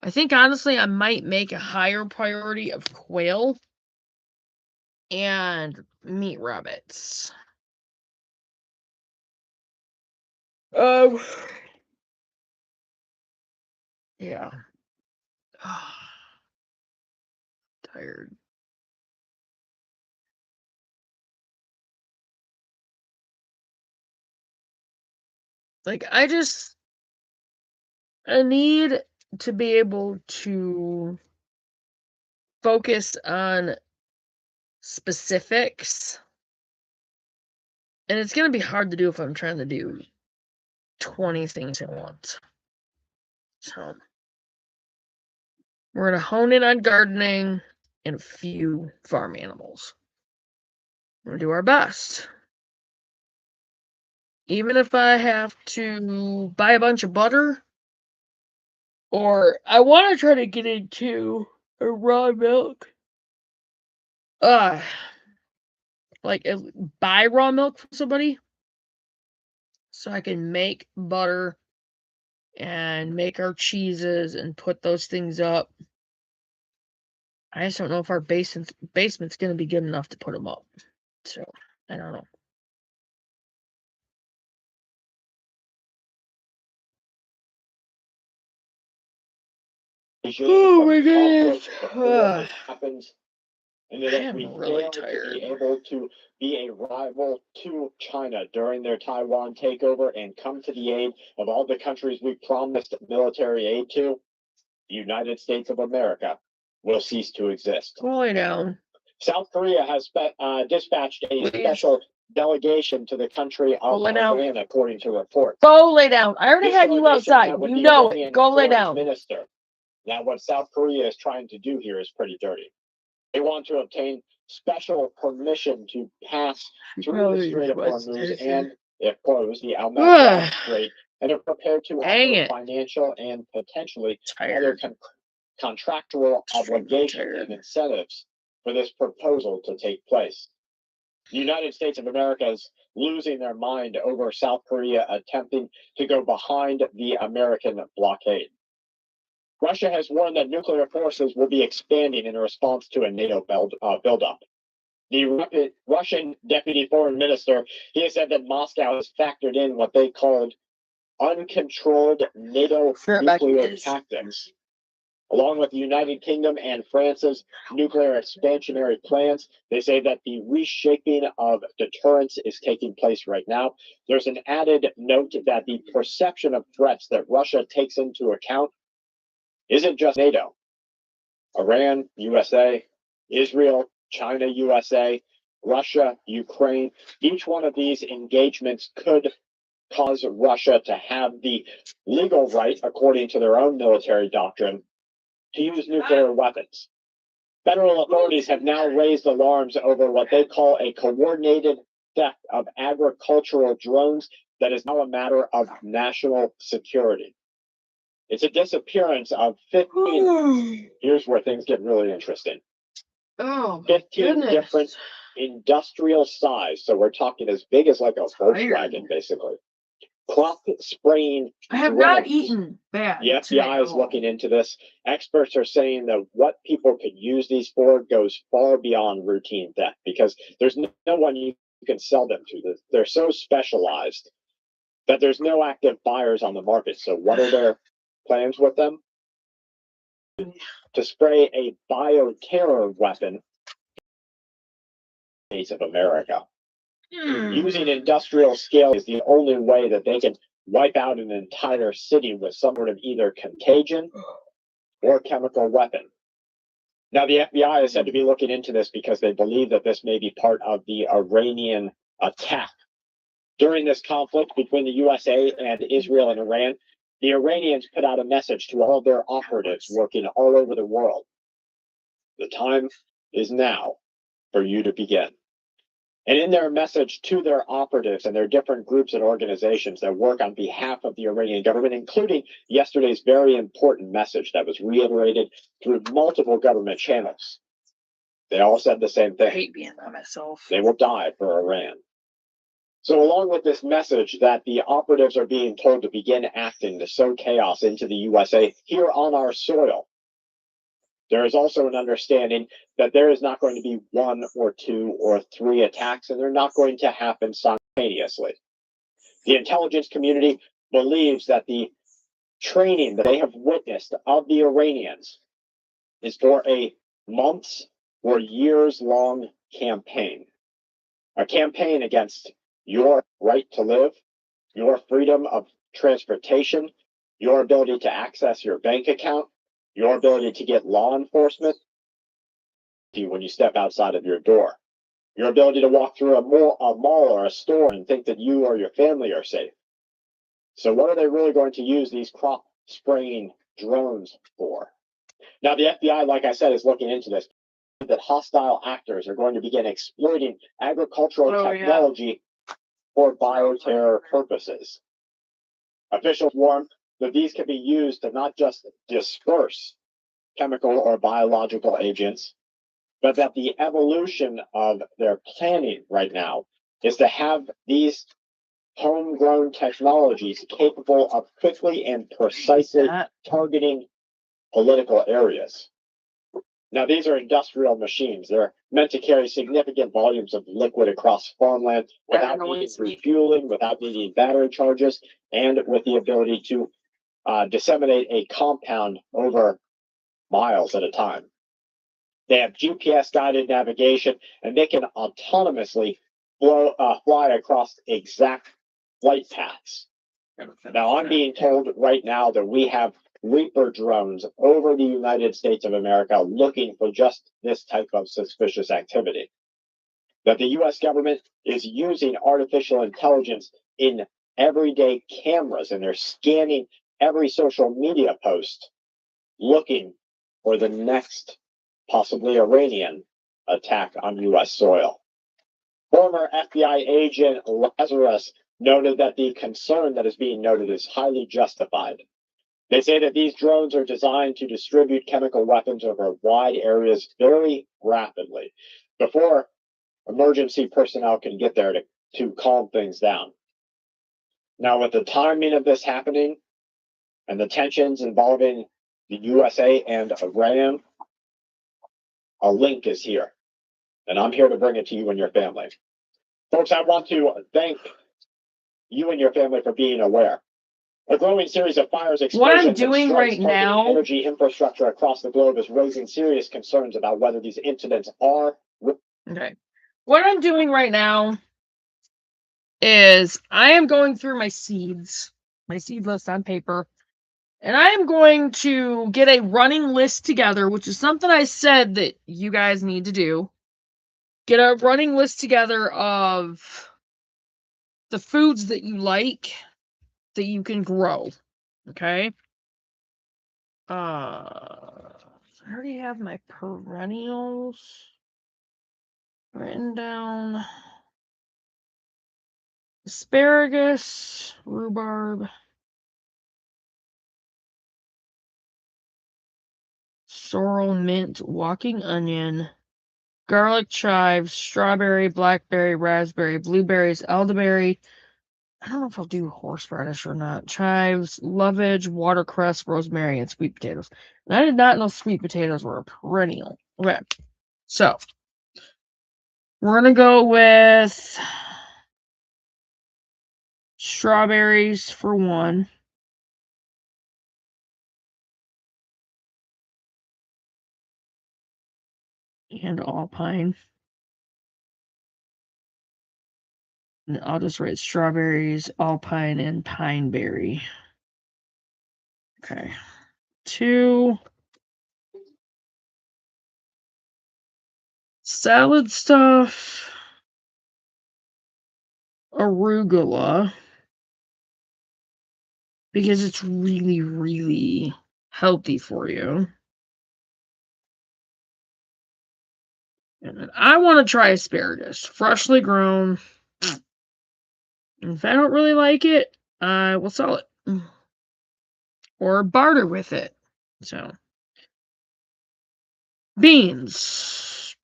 I think, honestly, I might make a higher priority of quail and meat rabbits. Yeah. Tired. Like, I need to be able to focus on specifics. And it's going to be hard to do if I'm trying to do 20 things at once. So, we're going to hone in on gardening and a few farm animals. We're going to do our best. Even if I have to buy a bunch of butter, or I want to try to get into a raw milk. Like buy raw milk from somebody so I can make butter and make our cheeses and put those things up. I just don't know if our basement's going to be good enough to put them up. So, I don't know. Oh my goodness. Happens, and I that am we really fail to tired. be able to be a rival to China during their Taiwan takeover and come to the aid of all the countries we promised military aid to, the United States of America will cease to exist. Go lay down. South Korea has dispatched a special delegation to the country of Iran, according to reports. Go lay down. I already had you outside. You know it. Go lay down. Minister. Now, what South Korea is trying to do here is pretty dirty. They want to obtain special permission to pass through the Strait of Hormuz and, if closed, the Al-Masad Strait, and are prepared to offer financial and potentially other contractual obligations and incentives for this proposal to take place. The United States of America is losing their mind over South Korea attempting to go behind the American blockade. Russia has warned that nuclear forces will be expanding in response to a NATO buildup. The Russian deputy foreign minister, he has said that Moscow has factored in what they called uncontrolled NATO nuclear tactics. Along with the United Kingdom and France's nuclear expansionary plans, they say that the reshaping of deterrence is taking place right now. There's an added note that the perception of threats that Russia takes into account isn't just NATO. Iran, USA, Israel, China, USA, Russia, Ukraine. Each one of these engagements could cause Russia to have the legal right, according to their own military doctrine, to use nuclear weapons. Federal authorities have now raised alarms over what they call a coordinated theft of agricultural drones that is now a matter of national security. It's a disappearance of 15. Here's where things get really interesting. 15 different industrial size. So we're talking as big as like a Volkswagen, basically. Crop spraying. I have not eaten bad. The FBI is looking into this. Experts are saying that what people could use these for goes far beyond routine theft, because there's no one you you can sell them to. They're so specialized that there's no active buyers on the market. So what are their plans with them? To spray a bioterror weapon in the States of America. Using industrial scale is the only way that they can wipe out an entire city with some sort of either contagion or chemical weapon. Now, the FBI is said to be looking into this because they believe that this may be part of the Iranian attack. During this conflict between the USA and Israel and Iran, the Iranians put out a message to all their operatives working all over the world. The time is now for you to begin. And in their message to their operatives and their different groups and organizations that work on behalf of the Iranian government, including yesterday's very important message that was reiterated through multiple government channels, they all said the same thing. I hate being by myself. They will die for Iran. So along with this message that the operatives are being told to begin acting to sow chaos into the USA here on our soil, there is also an understanding that there is not going to be 1 or 2 or 3 attacks, and they're not going to happen simultaneously. The intelligence community believes that the training that they have witnessed of the Iranians is for a months or years-long campaign. A campaign against your right to live, your freedom of transportation, your ability to access your bank account, your ability to get law enforcement when you step outside of your door, your ability to walk through a mall or a store and think that you or your family are safe. So what are they really going to use these crop spraying drones for? Now, the FBI, like I said, is looking into this, that hostile actors are going to begin exploiting agricultural technology for bioterror purposes. Officials warn that these can be used to not just disperse chemical or biological agents, but that the evolution of their planning right now is to have these homegrown technologies capable of quickly and precisely targeting political areas. Now, these are industrial machines. They're meant to carry significant volumes of liquid across farmland without needing refueling, without needing battery charges, and with the ability to disseminate a compound over miles at a time. They have GPS-guided navigation, and they can autonomously fly across exact flight paths. Now, I'm being told right now that we have Reaper drones over the United States of America looking for just this type of suspicious activity. That the U.S. government is using artificial intelligence in everyday cameras, and they're scanning every social media post looking for the next possibly Iranian attack on U.S. soil. Former FBI agent Lazarus noted that the concern that is being noted is highly justified. They say that these drones are designed to distribute chemical weapons over wide areas very rapidly before emergency personnel can get there to calm things down. Now, with the timing of this happening and the tensions involving the USA and Iran, a link is here, and I'm here to bring it to you and your family. Folks, I want to thank you and your family for being aware. A growing series of fires, explosions, what I'm doing right now, energy infrastructure across the globe is raising serious concerns about whether these incidents are okay. What I'm doing right now is I am going through my seeds, my seed list on paper, and I am going to get a running list together, which is something I said that you guys need to do. Get a running list together of the foods that you like that you can grow. Okay? I already have my perennials written down. Asparagus, rhubarb, sorrel, mint, walking onion, garlic, chives, strawberry, blackberry, raspberry, blueberries, elderberry. I don't know if I'll do horseradish or not. Chives, lovage, watercress, rosemary, and sweet potatoes. And I did not know sweet potatoes were a perennial. Okay, so We're gonna go with strawberries for one. And alpine. And I'll just write strawberries, alpine, and pine berry. Okay. 2. Salad stuff. Arugula. Because it's really, really healthy for you. And then I want to try asparagus. Freshly grown. If I don't really like it, I will sell it. Or barter with it. So. Beans.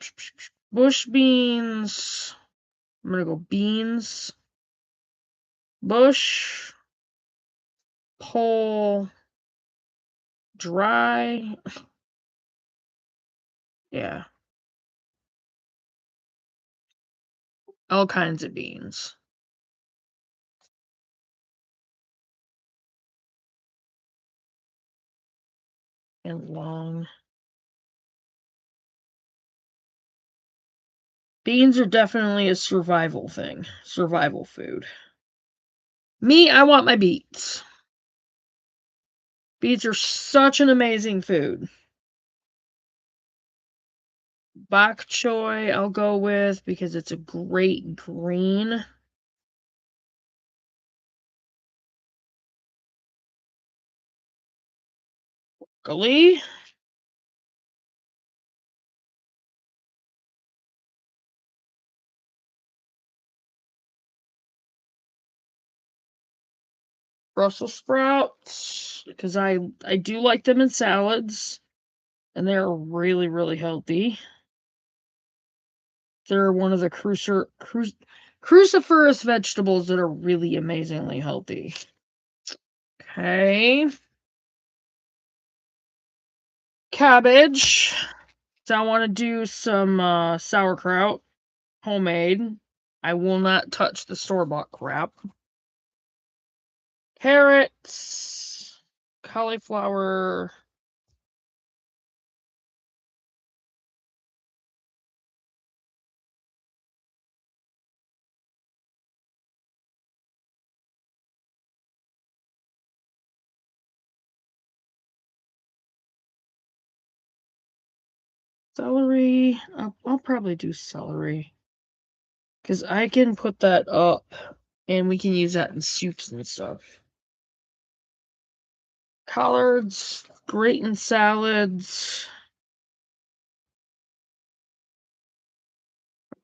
Bush beans. I'm going to go beans. Bush. Pole. Dry. Yeah. All kinds of beans. And long. Beans are definitely a survival thing. Survival food. Me, I want my beets. Beets are such an amazing food. Bok choy, I'll go with because it's a great green. Broccoli. Brussels sprouts, because I do like them in salads, and they're really, really healthy. They're one of the cruciferous vegetables that are really amazingly healthy. Okay. Cabbage. So I want to do some sauerkraut, homemade. I will not touch the store-bought crap. Carrots, cauliflower, celery. I'll probably do celery. Because I can put that up, and we can use that in soups and stuff. Collards, great in salads.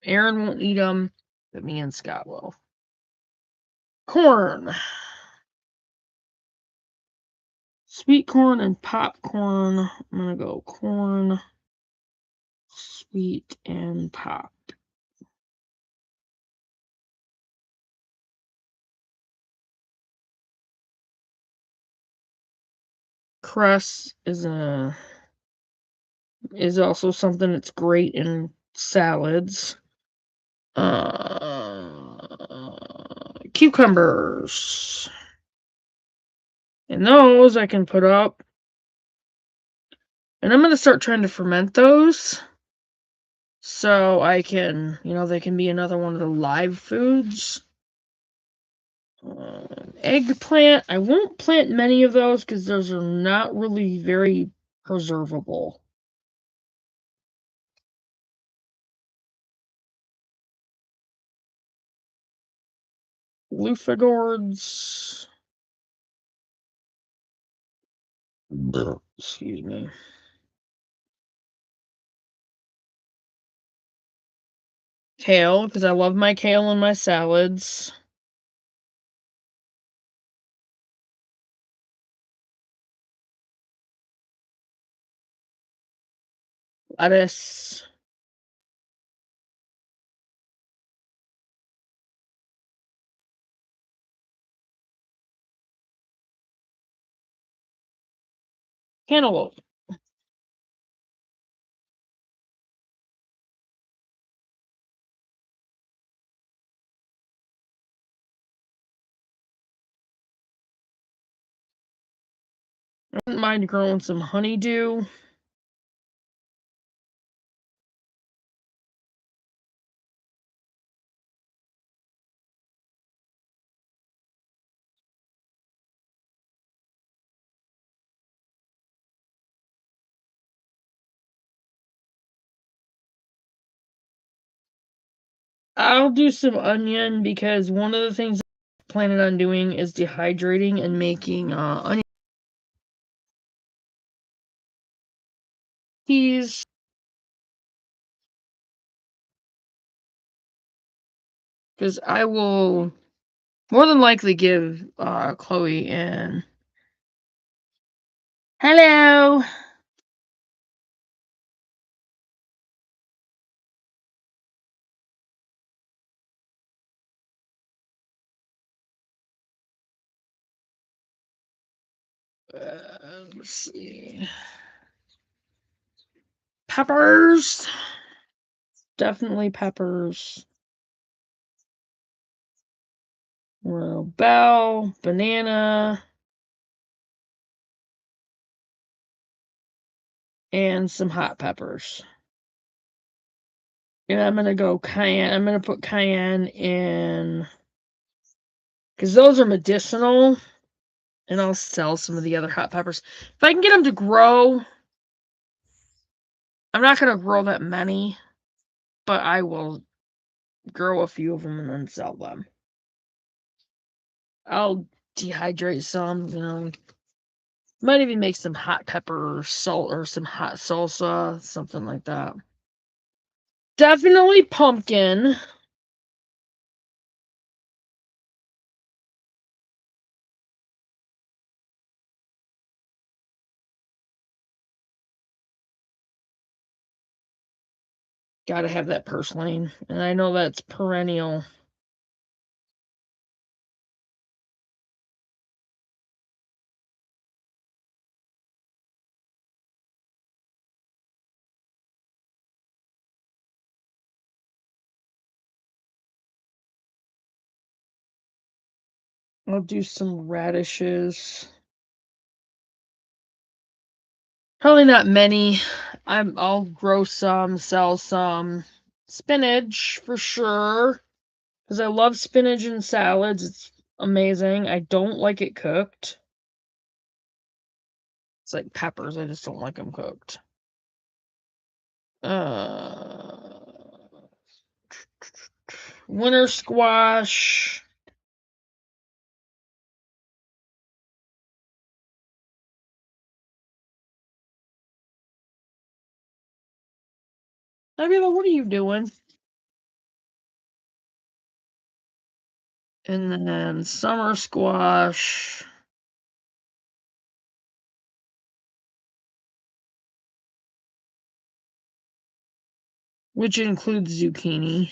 Aaron won't eat them, but me and Scott will. Corn. Sweet corn and popcorn. I'm going to go corn, sweet, and pop. Cress is also something that's great in salads. Cucumbers. And those I can put up. And I'm going to start trying to ferment those. So I can, they can be another one of the live foods. Eggplant. I won't plant many of those because those are not really very preservable. Loofah gourds. Excuse me. Kale, because I love my kale in my salads. Lettuce. Cantaloupe. mind growing some honeydew. I'll do some onion because one of the things I'm planning on doing is dehydrating and making onion teas. Because I will more than likely give Chloe and hello. Let's see. Peppers. Definitely peppers. Well, bell, banana, and some hot peppers. And I'm going to go cayenne. I'm going to put cayenne in because those are medicinal. And I'll sell some of the other hot peppers. If I can get them to grow, I'm not going to grow that many, but I will grow a few of them and then sell them. I'll dehydrate some, you know. Might even make some hot pepper salt or some hot salsa, something like that. Definitely pumpkin. Gotta have that purslane. And I know that's perennial. I'll do some radishes. Probably not many. I'll grow some, sell some. Spinach for sure. Because I love spinach in salads. It's amazing. I don't like it cooked. It's like peppers. I just don't like them cooked. Winter squash. Nebula, what are you doing? And then summer squash. Which includes zucchini.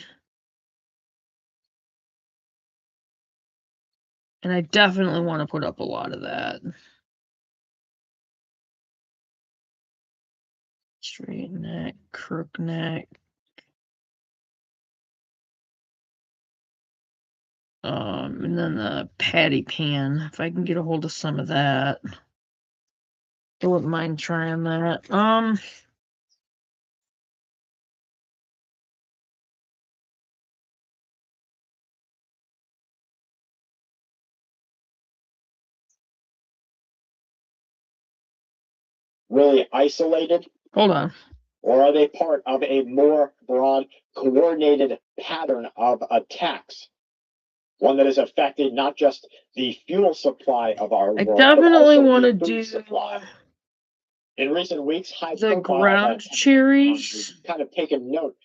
And I definitely want to put up a lot of that. Straight neck, crook neck. And then the patty pan. If I can get a hold of some of that. I wouldn't mind trying that. Really isolated? Hold on. Or are they part of a more broad, coordinated pattern of attacks? One that has affected not just the fuel supply of our I world, definitely but also want to the food do supply. In recent weeks, high the profile ground events have, cherries. kind of taken note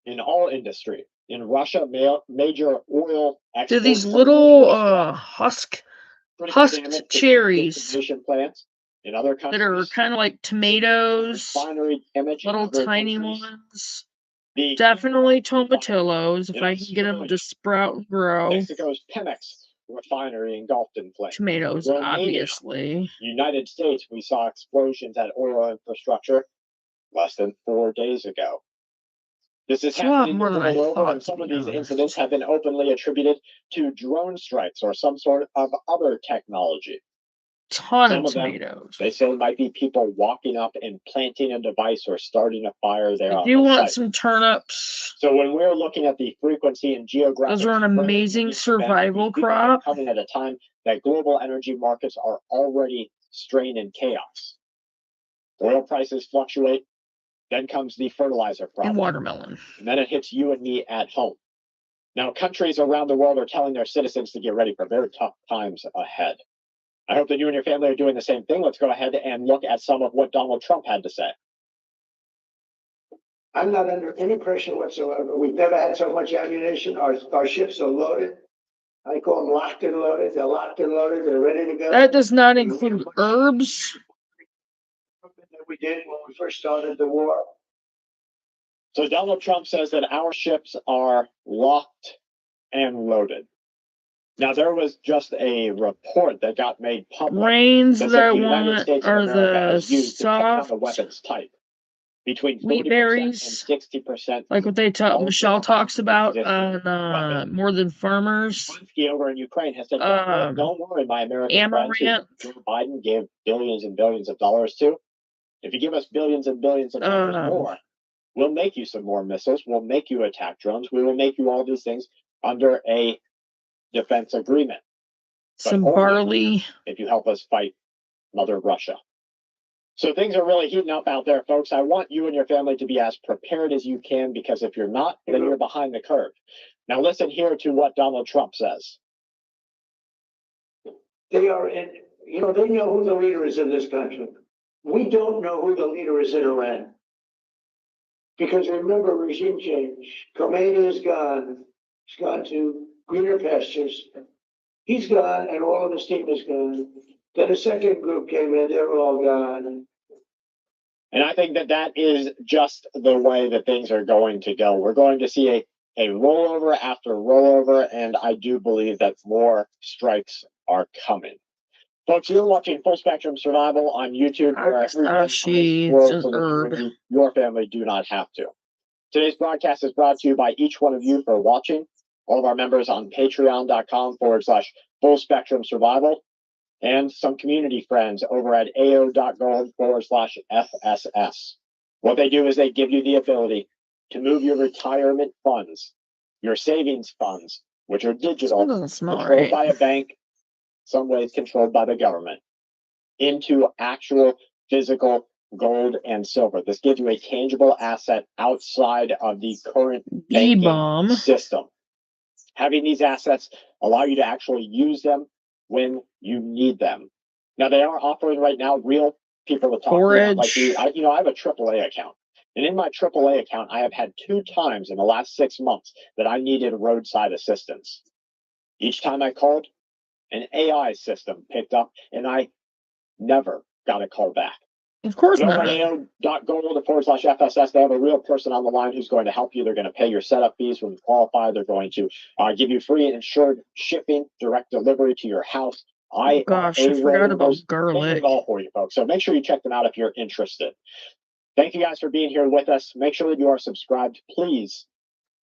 in all industry. In Russia, major oil They're export these terminals little were husked critical damage to cherries distribution plants in other that are countries. kind of like tomatoes, Refinery damage in little other tiny countries. ones. The Definitely tomatillos if in I can get them Australia. to sprout and grow. Mexico's Pemex refinery engulfed in flames. Tomatoes, Romania, obviously. United States, we saw explosions at oil infrastructure less than 4 days ago. This is It's a lot happening more than I over and over, thought, and to some of be these honest. incidents have been openly attributed to drone strikes or some sort of other technology. ton Some of of them, tomatoes. they say it might be people walking up and planting a device or starting a fire there I on do the want site. some turnips. So when we're looking at the frequency and geographic, Those are an spread of amazing these events, survival we think they're crop. coming at a time that global energy markets are already strained in chaos. Oil prices fluctuate, then comes the fertilizer And problem, watermelon. and then it hits you and me at home. Now, countries around the world are telling their citizens to get ready for very tough times ahead. I hope that you and your family are doing the same thing. Let's go ahead and look at some of what Donald Trump had to say. I'm not under any pressure whatsoever. We've never had so much ammunition. Our ships are loaded. I call them locked and loaded. They're locked and loaded. They're ready to go. That does not include herbs. That we did when we first started the war. So Donald Trump says that our ships are locked and loaded. Now, there was just a report that got made public Grains that that said I the United want States of are America the has used, depending on the soft weapons type, between 40% wheat and berries, 60%. like what they all Michelle talks about existing on weapons. More Than Farmers. Zelensky over in Ukraine has said, don't worry, my American friends who Amaranth. Joe Biden gave billions and billions of dollars to. If you give us billions and billions of dollars more, we'll make you some more missiles. We'll make you attack drones. We will make you all these things under a defense agreement. Some only barley. if you help us fight Mother Russia. So things are really heating up out there, folks. I want you and your family to be as prepared as you can, because if you're not, then you're behind the curve. Now listen here to what Donald Trump says. They are in, they know who the leader is in this country. We don't know who the leader is in Iran. Because remember, regime change. Khomeini is gone. He's gone to greener pastures. He's gone, and all of his team is gone. Then a second group came in, they're all gone. And I think that that is just the way that things are going to go. We're going to see a rollover after rollover, and I do believe that more strikes are coming. Folks, you're watching Full Spectrum Survival on YouTube, where your family do not have to. Today's broadcast is brought to you by each one of you for watching. All of our members on patreon.com/Full Spectrum Survival, and some community friends over at ao.gold/FSS. What they do is they give you the ability to move your retirement funds, your savings funds, which are digital, controlled by a bank, some ways controlled by the government, into actual physical gold and silver. This gives you a tangible asset outside of the current banking system. Having these assets allow you to actually use them when you need them. Now, they are offering right now real people to talk about, like I have a AAA account. And in my AAA account, I have had 2 times in the last 6 months that I needed roadside assistance. Each time I called, an AI system picked up, and I never got a call back. Of course not. Over at ao.gold/FSS, they have a real person on the line who's going to help you. They're going to pay your setup fees when you qualify. They're going to give you free and insured shipping, direct delivery to your house. I forgot about garlic. They do it all for you, folks. So make sure you check them out if you're interested. Thank you guys for being here with us. Make sure that you are subscribed. Please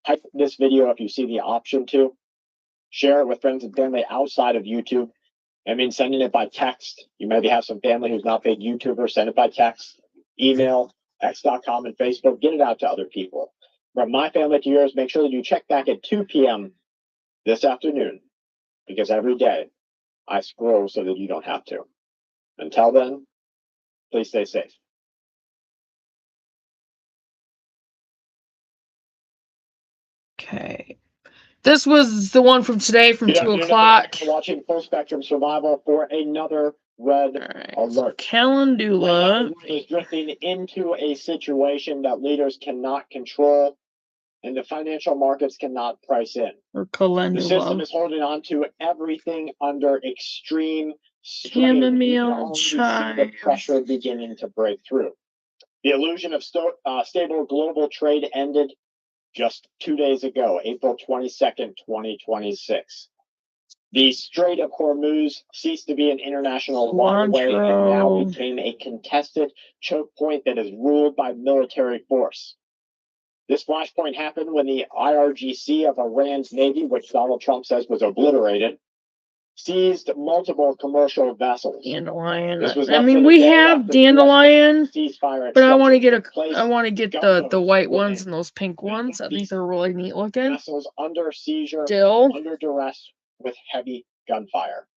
type this video if you see the option to. Share it with friends and family outside of YouTube. I mean, sending it by text. You maybe have some family who's not big YouTubers. Send it by text, email, x.com, and Facebook. Get it out to other people. From my family to yours, make sure that you check back at 2 p.m. this afternoon, because every day I scroll so that you don't have to. Until then, please stay safe. Okay. This was the one from today from 2 o'clock. Watching Full Spectrum Survival for another red alert. Calendula is drifting into a situation that leaders cannot control and the financial markets cannot price in. The system is holding on to everything under extreme strain. Chamomile chai. The pressure beginning to break through. The illusion of stable global trade ended just 2 days ago, April 22nd, 2026. The Strait of Hormuz ceased to be an international waterway and now became a contested choke point that is ruled by military force. This flashpoint happened when the IRGC of Iran's Navy, which Donald Trump says was obliterated, seized multiple commercial vessels. Dandelion. This was I less mean, than a we day have after the US dandelion, ceasefire but I want to extension get took place. the white Gunboats ones and those pink with ones. I think these they're really neat looking. vessels under seizure, Still, under duress, with heavy gunfire.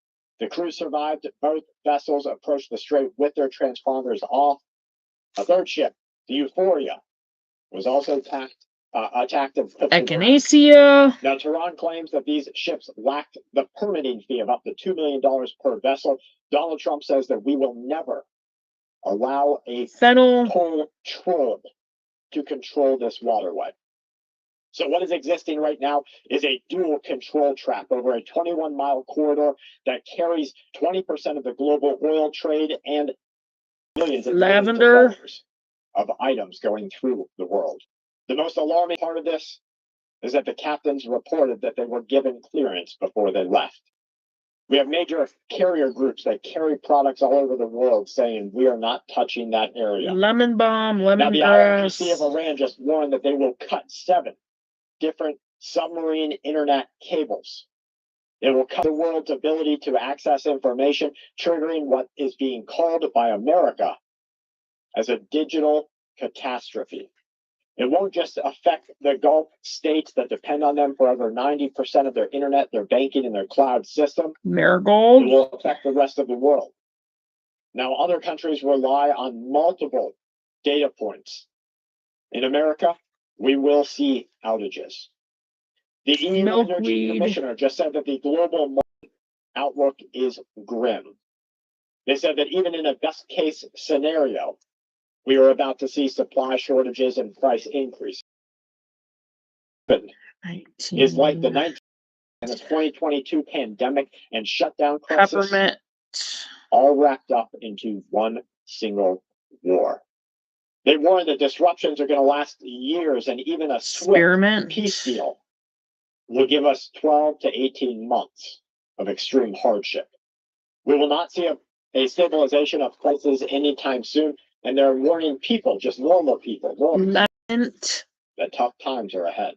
The crew survived. Both vessels approached the strait with their transponders off. A third ship, the Euphoria, was also attacked and put to ground. Echinacea. Now, Tehran claims that these ships lacked the permitting fee of up to $2 million per vessel. Donald Trump says that we will never allow a Fennel. toll troll to control this waterway. So what is existing right now is a dual control trap over a 21-mile corridor that carries 20% of the global oil trade and millions and millions of Lavender. dollars of items going through the world. The most alarming part of this is that the captains reported that they were given clearance before they left. We have major carrier groups that carry products all over the world saying we are not touching that area. Lemon balm, Now, the IRGC of lemongrass. Iran just warned that they will cut 7 different submarine internet cables. It will cut the world's ability to access information, triggering what is being called by America as a digital catastrophe. It won't just affect the Gulf states that depend on them for over 90% of their internet, their banking, and their cloud system. It Marigold. will affect the rest of the world. Now, other countries rely on multiple data points. In America, we will see outages. The EU Energy Milkweed. Commissioner just said that the global market outlook is grim. They said that even in a best case scenario, we are about to see supply shortages and price increases. Is like the 19 and the 2022 pandemic and shutdown crisis, Peppermint. all wrapped up into one single war. They warn that disruptions are going to last years, and even a swift Spearmint. peace deal will give us 12 to 18 months of extreme hardship. We will not see a stabilization of prices anytime soon, and they're warning people, just normal people, Lent. that tough times are ahead.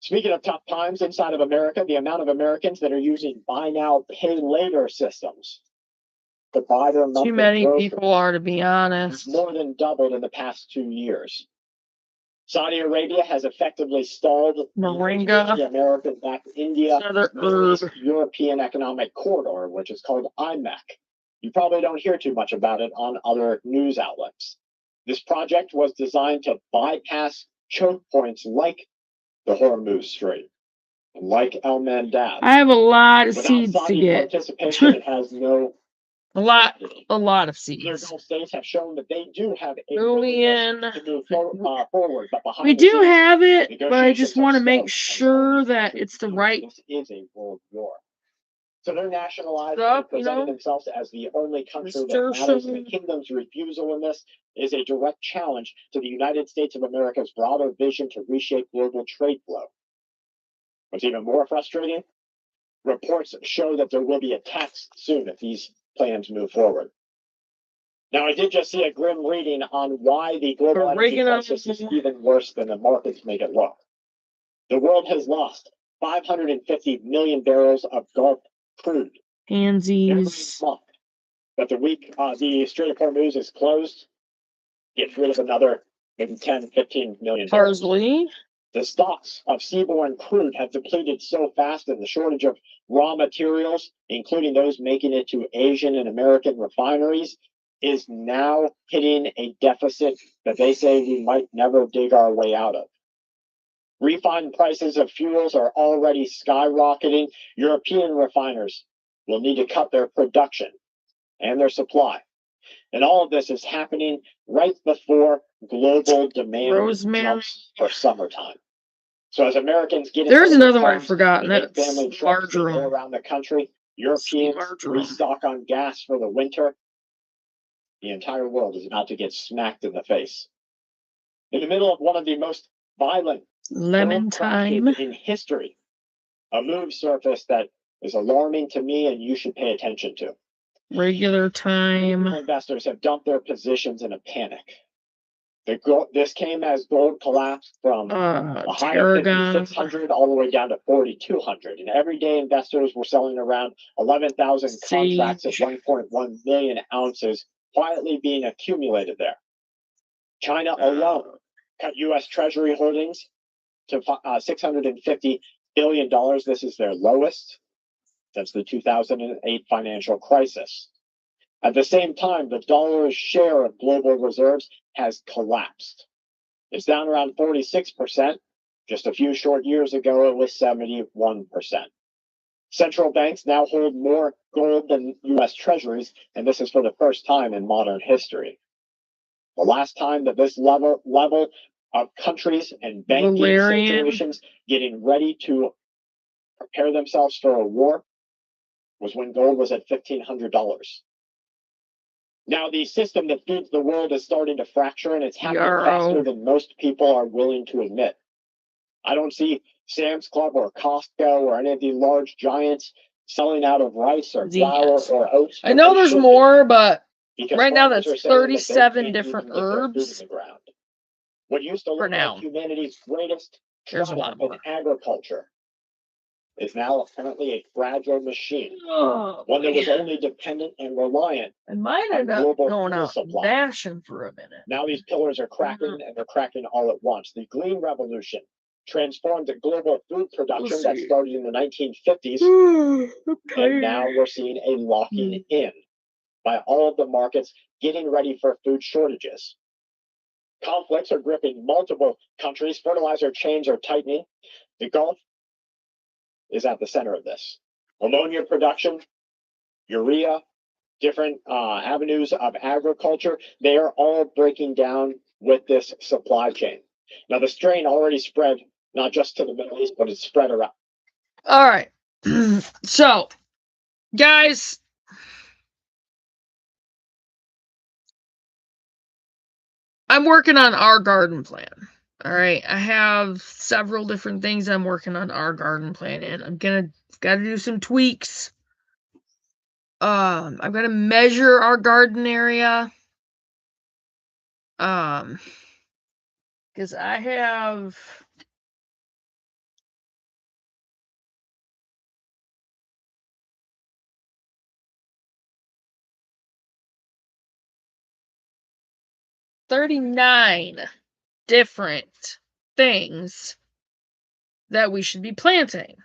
Speaking of tough times inside of America, the amount of Americans that are using buy now, pay later systems to buy their monthly Too many groceries people are, to be has honest. more than doubled in the past 2 years. Saudi Arabia has effectively stalled Moringa. the American-backed India Another Middle East herb. European Economic Corridor, which is called IMEC. You probably don't hear too much about it on other news outlets. This project was designed to bypass choke points like the Hormuz Strait, like El Mandab. I have a lot of Without seeds to Saudi get. participation, it has no. A lot of Other seeds. Gulf states have shown that they do have a Julian. willingness to move forward, but behind We the do scenes, have it, but I negotiations just are want to slow, make and sure many that countries it's the feel right this is a world war. So they're nationalized stuff, and you presenting know. themselves as the only country that Nasturtium. matters. And the kingdom's refusal in this is a direct challenge to the United States of America's broader vision to reshape global trade flow. What's even more frustrating, reports show that there will be attacks soon if these plans move forward. Now, I did just see a grim reading on why the global energy Oregano. crisis is even worse than the markets make it look. The world has lost 550 million barrels of Gulf crude every Pansies. month. But the Strait of Hormuz is closed, gets rid of another maybe 10, 15 million barrels. Parsley. The stocks of seaborne crude have depleted so fast, and the shortage of raw materials, including those making it to Asian and American refineries, is now hitting a deficit that they say we might never dig our way out of. Refined prices of fuels are already skyrocketing. European refiners will need to cut their production and their supply. And all of this is happening right before global demand Rosemary. jumps for summertime. So as Americans get There's into their another one I cars, forgot, they and make that's family trips, they go marjoram. around the country, Europeans Marjoram. restock on gas for the winter. The entire world is about to get smacked in the face. In the middle of one of the most violent Lemon oil crashes thyme. in history, a move surfaced that is alarming to me and you should pay attention to. Regular thyme. Investors have dumped their positions in a panic. This came as gold collapsed from a high of Tarragon. 5,600 all the way down to 4,200. And every day investors were selling around 11,000 contracts at 1.1 million ounces quietly being accumulated there. China alone cut U.S. Treasury holdings to $650 billion. This is their lowest since the 2008 financial crisis. At the same time, the dollar's share of global reserves has collapsed. It's down around 46%. Just a few short years ago, it was 71%. Central banks now hold more gold than U.S. treasuries, and this is for the first time in modern history. The last time that this level of countries and banking situations getting ready to prepare themselves for a war was when gold was at $1,500. Now, the system that feeds the world is starting to fracture, and it's happening faster than most people are willing to admit. I don't see Sam's Club or Costco or any of the large giants selling out of rice or flour or oats. I know there's more, but right now that's 37 different herbs. What used to look like humanity's greatest triumph in agriculture is now apparently a fragile machine, one that was only dependent and reliant I might end up going out and dashing for a minute. Now these pillars are cracking, and they're cracking all at once. The Green Revolution transformed the global food production that started in the 1950s, and now we're seeing a locking in by all of the markets getting ready for food shortages. Conflicts are gripping multiple countries. Fertilizer chains are tightening. The Gulf is at the center of this. Ammonia production, urea, different avenues of agriculture, they are all breaking down with this supply chain. Now, the strain already spread not just to the Middle East, but it's spread around. All right. So, guys, I'm working on our garden plan. All right. I have several different things I'm working on our garden plan, and I'm got to do some tweaks. I'm gonna measure our garden area. Because I have $39 different things that we should be planting.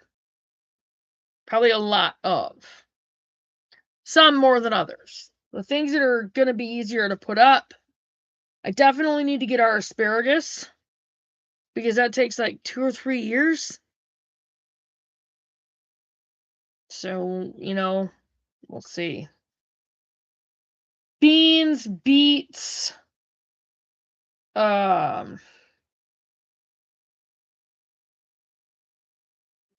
Probably a lot of. Some more than others. The things that are going to be easier to put up, I definitely need to get our asparagus, because that takes like 2 or 3 years. So, we'll see. Beans, beets, the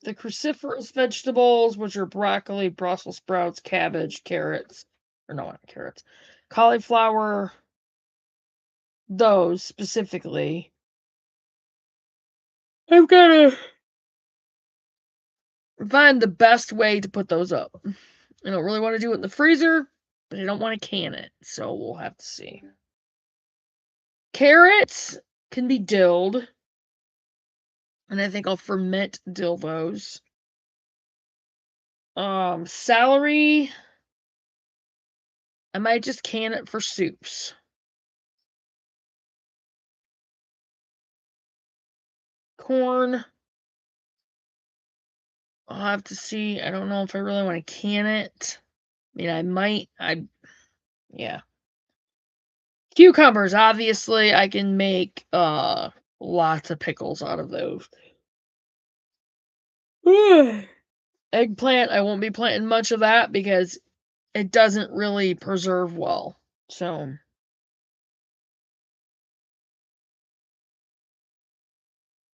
cruciferous vegetables, which are broccoli, Brussels sprouts, cabbage, carrots, or no, not carrots, cauliflower, those specifically. I've got to find the best way to put those up. I don't really want to do it in the freezer, but I don't want to can it, so we'll have to see. Carrots can be dilled, and I think I'll ferment dill those. Celery, I might just can it for soups. Corn, I'll have to see. I don't know if I really want to can it. I mean, I might. Yeah. Cucumbers, obviously, I can make lots of pickles out of those. Eggplant, I won't be planting much of that because it doesn't really preserve well. So,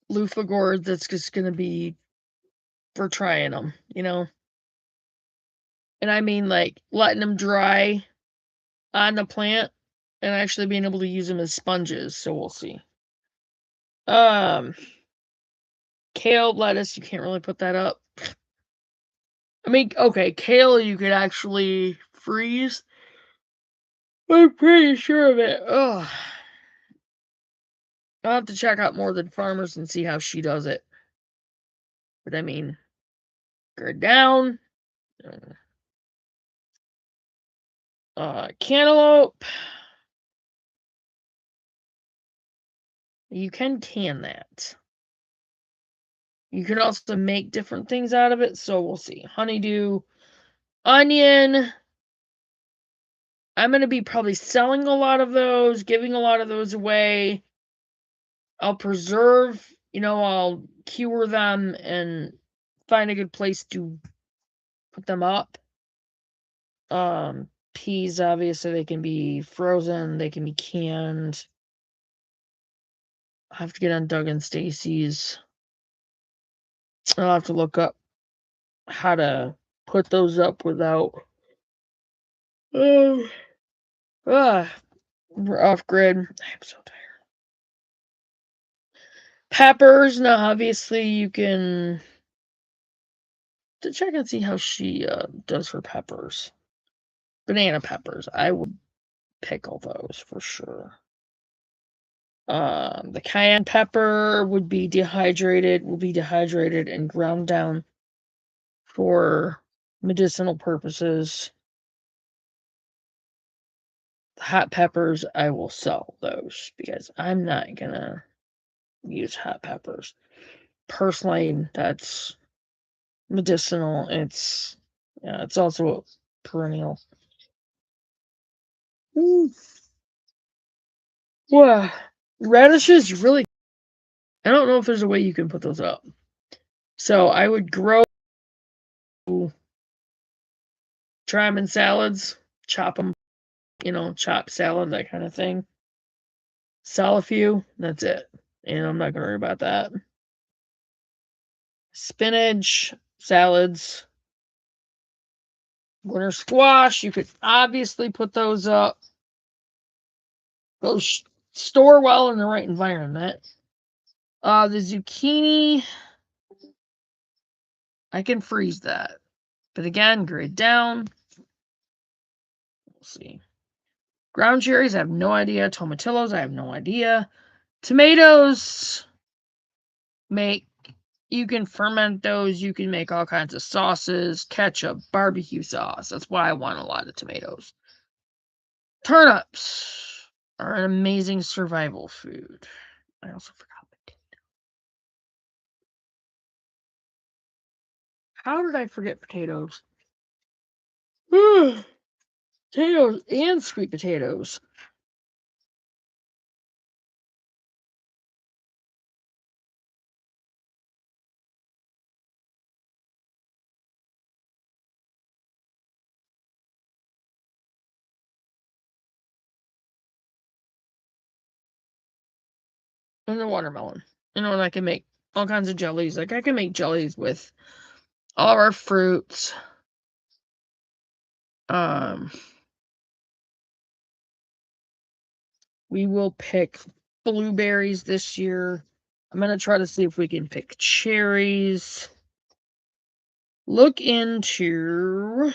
loofah gourd, that's just going to be for trying them, And I mean, like, letting them dry on the plant and actually being able to use them as sponges. So we'll see. Kale, lettuce, you can't really put that up. I mean, okay, kale you could actually freeze. I'm pretty sure of it. Ugh. I'll have to check out More Than Farmers and see how she does it. But I mean, grid down. Cantaloupe. You can that. You can also make different things out of it, so we'll see. Honeydew, onion. I'm going to be probably selling a lot of those, giving a lot of those away. I'll preserve, I'll cure them and find a good place to put them up. Peas, obviously, they can be frozen, they can be canned. I have to get on Doug and Stacy's. I'll have to look up how to put those up without we're off grid. I'm so tired. Peppers, now obviously you can to check and see how she does for peppers. Banana peppers, I would pickle those for sure. The cayenne pepper will be dehydrated and ground down for medicinal purposes. The hot peppers, I will sell those because I'm not gonna use hot peppers. Personally, that's medicinal. It's also perennial. Wow. Radishes really, I don't know if there's a way you can put those up. So I would try them in salads, chop them, chop salad, that kind of thing. Sell a few, that's it. And I'm not going to worry about that. Spinach, salads, winter squash, you could obviously put those up. Those store well in the right environment. The zucchini, I can freeze that. But again, grade down. We'll see. Ground cherries, I have no idea. Tomatillos, I have no idea. Tomatoes, you can ferment those. You can make all kinds of sauces, ketchup, barbecue sauce. That's why I want a lot of tomatoes. Turnips are an amazing survival food. I also forgot potatoes. How did I forget potatoes? Potatoes and sweet potatoes. And the watermelon. And I can make all kinds of jellies. Like I can make jellies with all of our fruits. We will pick blueberries this year. I'm going to try to see if we can pick cherries. Look into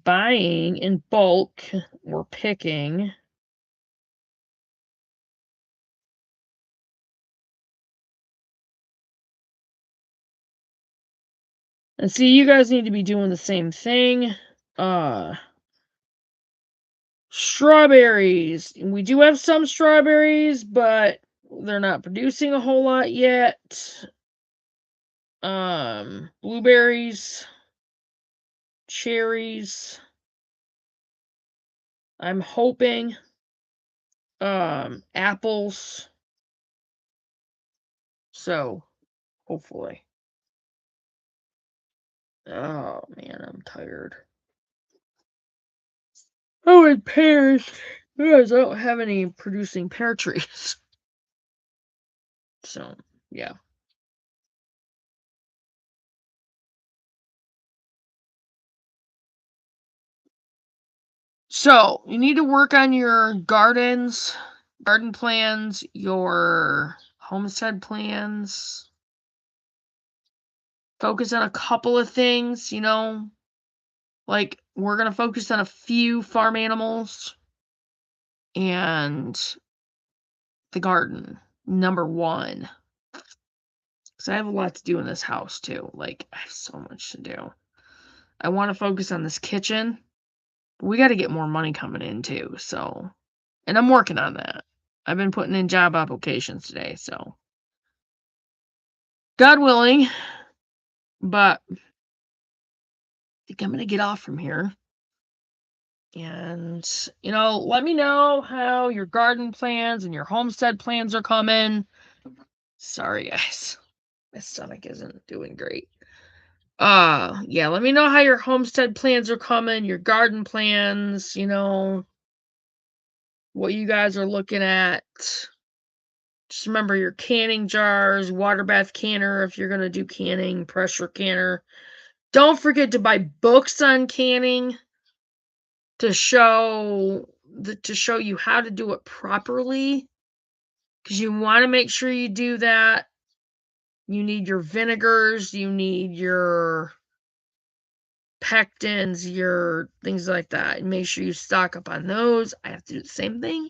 buying in bulk or picking. And see, you guys need to be doing the same thing. Strawberries. We do have some strawberries, but they're not producing a whole lot yet. Blueberries, cherries. I'm hoping. Apples. So, hopefully. Oh man, I'm tired. Oh, and pears. Because I don't have any producing pear trees. So, yeah. So, you need to work on your garden plans, your homestead plans. Focus on a couple of things, Like, we're going to focus on a few farm animals and the garden, number 1. Because I have a lot to do in this house, too. Like, I have so much to do. I want to focus on this kitchen. But we got to get more money coming in, too. So, and I'm working on that. I've been putting in job applications today, so. God willing. But I think I'm going to get off from here. And, let me know how your garden plans and your homestead plans are coming. Sorry, guys. My stomach isn't doing great. Yeah, let me know how your homestead plans are coming, your garden plans, what you guys are looking at. Just remember your canning jars, water bath canner if you're going to do canning, pressure canner. Don't forget to buy books on canning to show you how to do it properly, because you want to make sure you do that. You need your vinegars, you need your pectins, your things like that. And make sure you stock up on those. I have to do the same thing.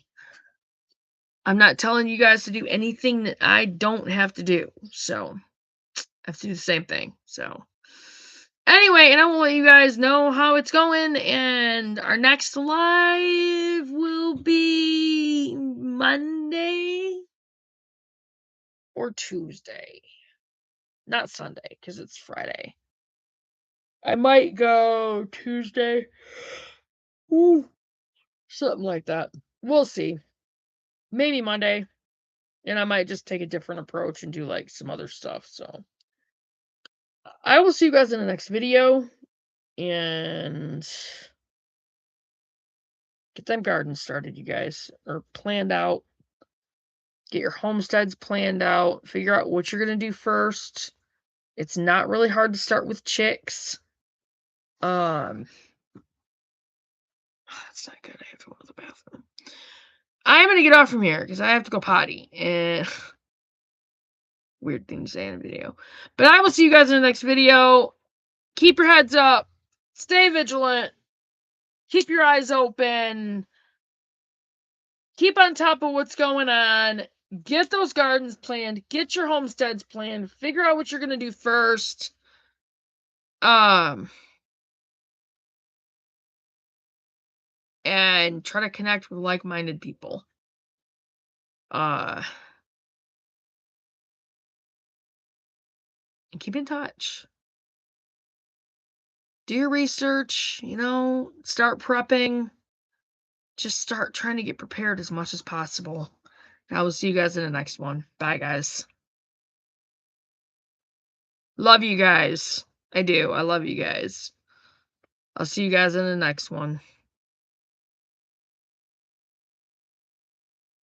I'm not telling you guys to do anything that I don't have to do. So I have to do the same thing. So anyway, and I will let you guys know how it's going. And our next live will be Monday or Tuesday. Not Sunday, because it's Friday. I might go Tuesday. Ooh, something like that. We'll see. Maybe Monday. And I might just take a different approach and do like some other stuff. So I will see you guys in the next video. And get them gardens started, you guys. Or planned out. Get your homesteads planned out. Figure out what you're going to do first. It's not really hard to start with chicks. That's not good. I have to go to the bathroom. I'm going to get off from here because I have to go potty. And weird thing to say in a video. But I will see you guys in the next video. Keep your heads up. Stay vigilant. Keep your eyes open. Keep on top of what's going on. Get those gardens planned. Get your homesteads planned. Figure out what you're going to do first. And try to connect with like-minded people. And keep in touch. Do your research, start prepping. Just start trying to get prepared as much as possible. And I will see you guys in the next one. Bye, guys. Love you guys. I do. I love you guys. I'll see you guys in the next one.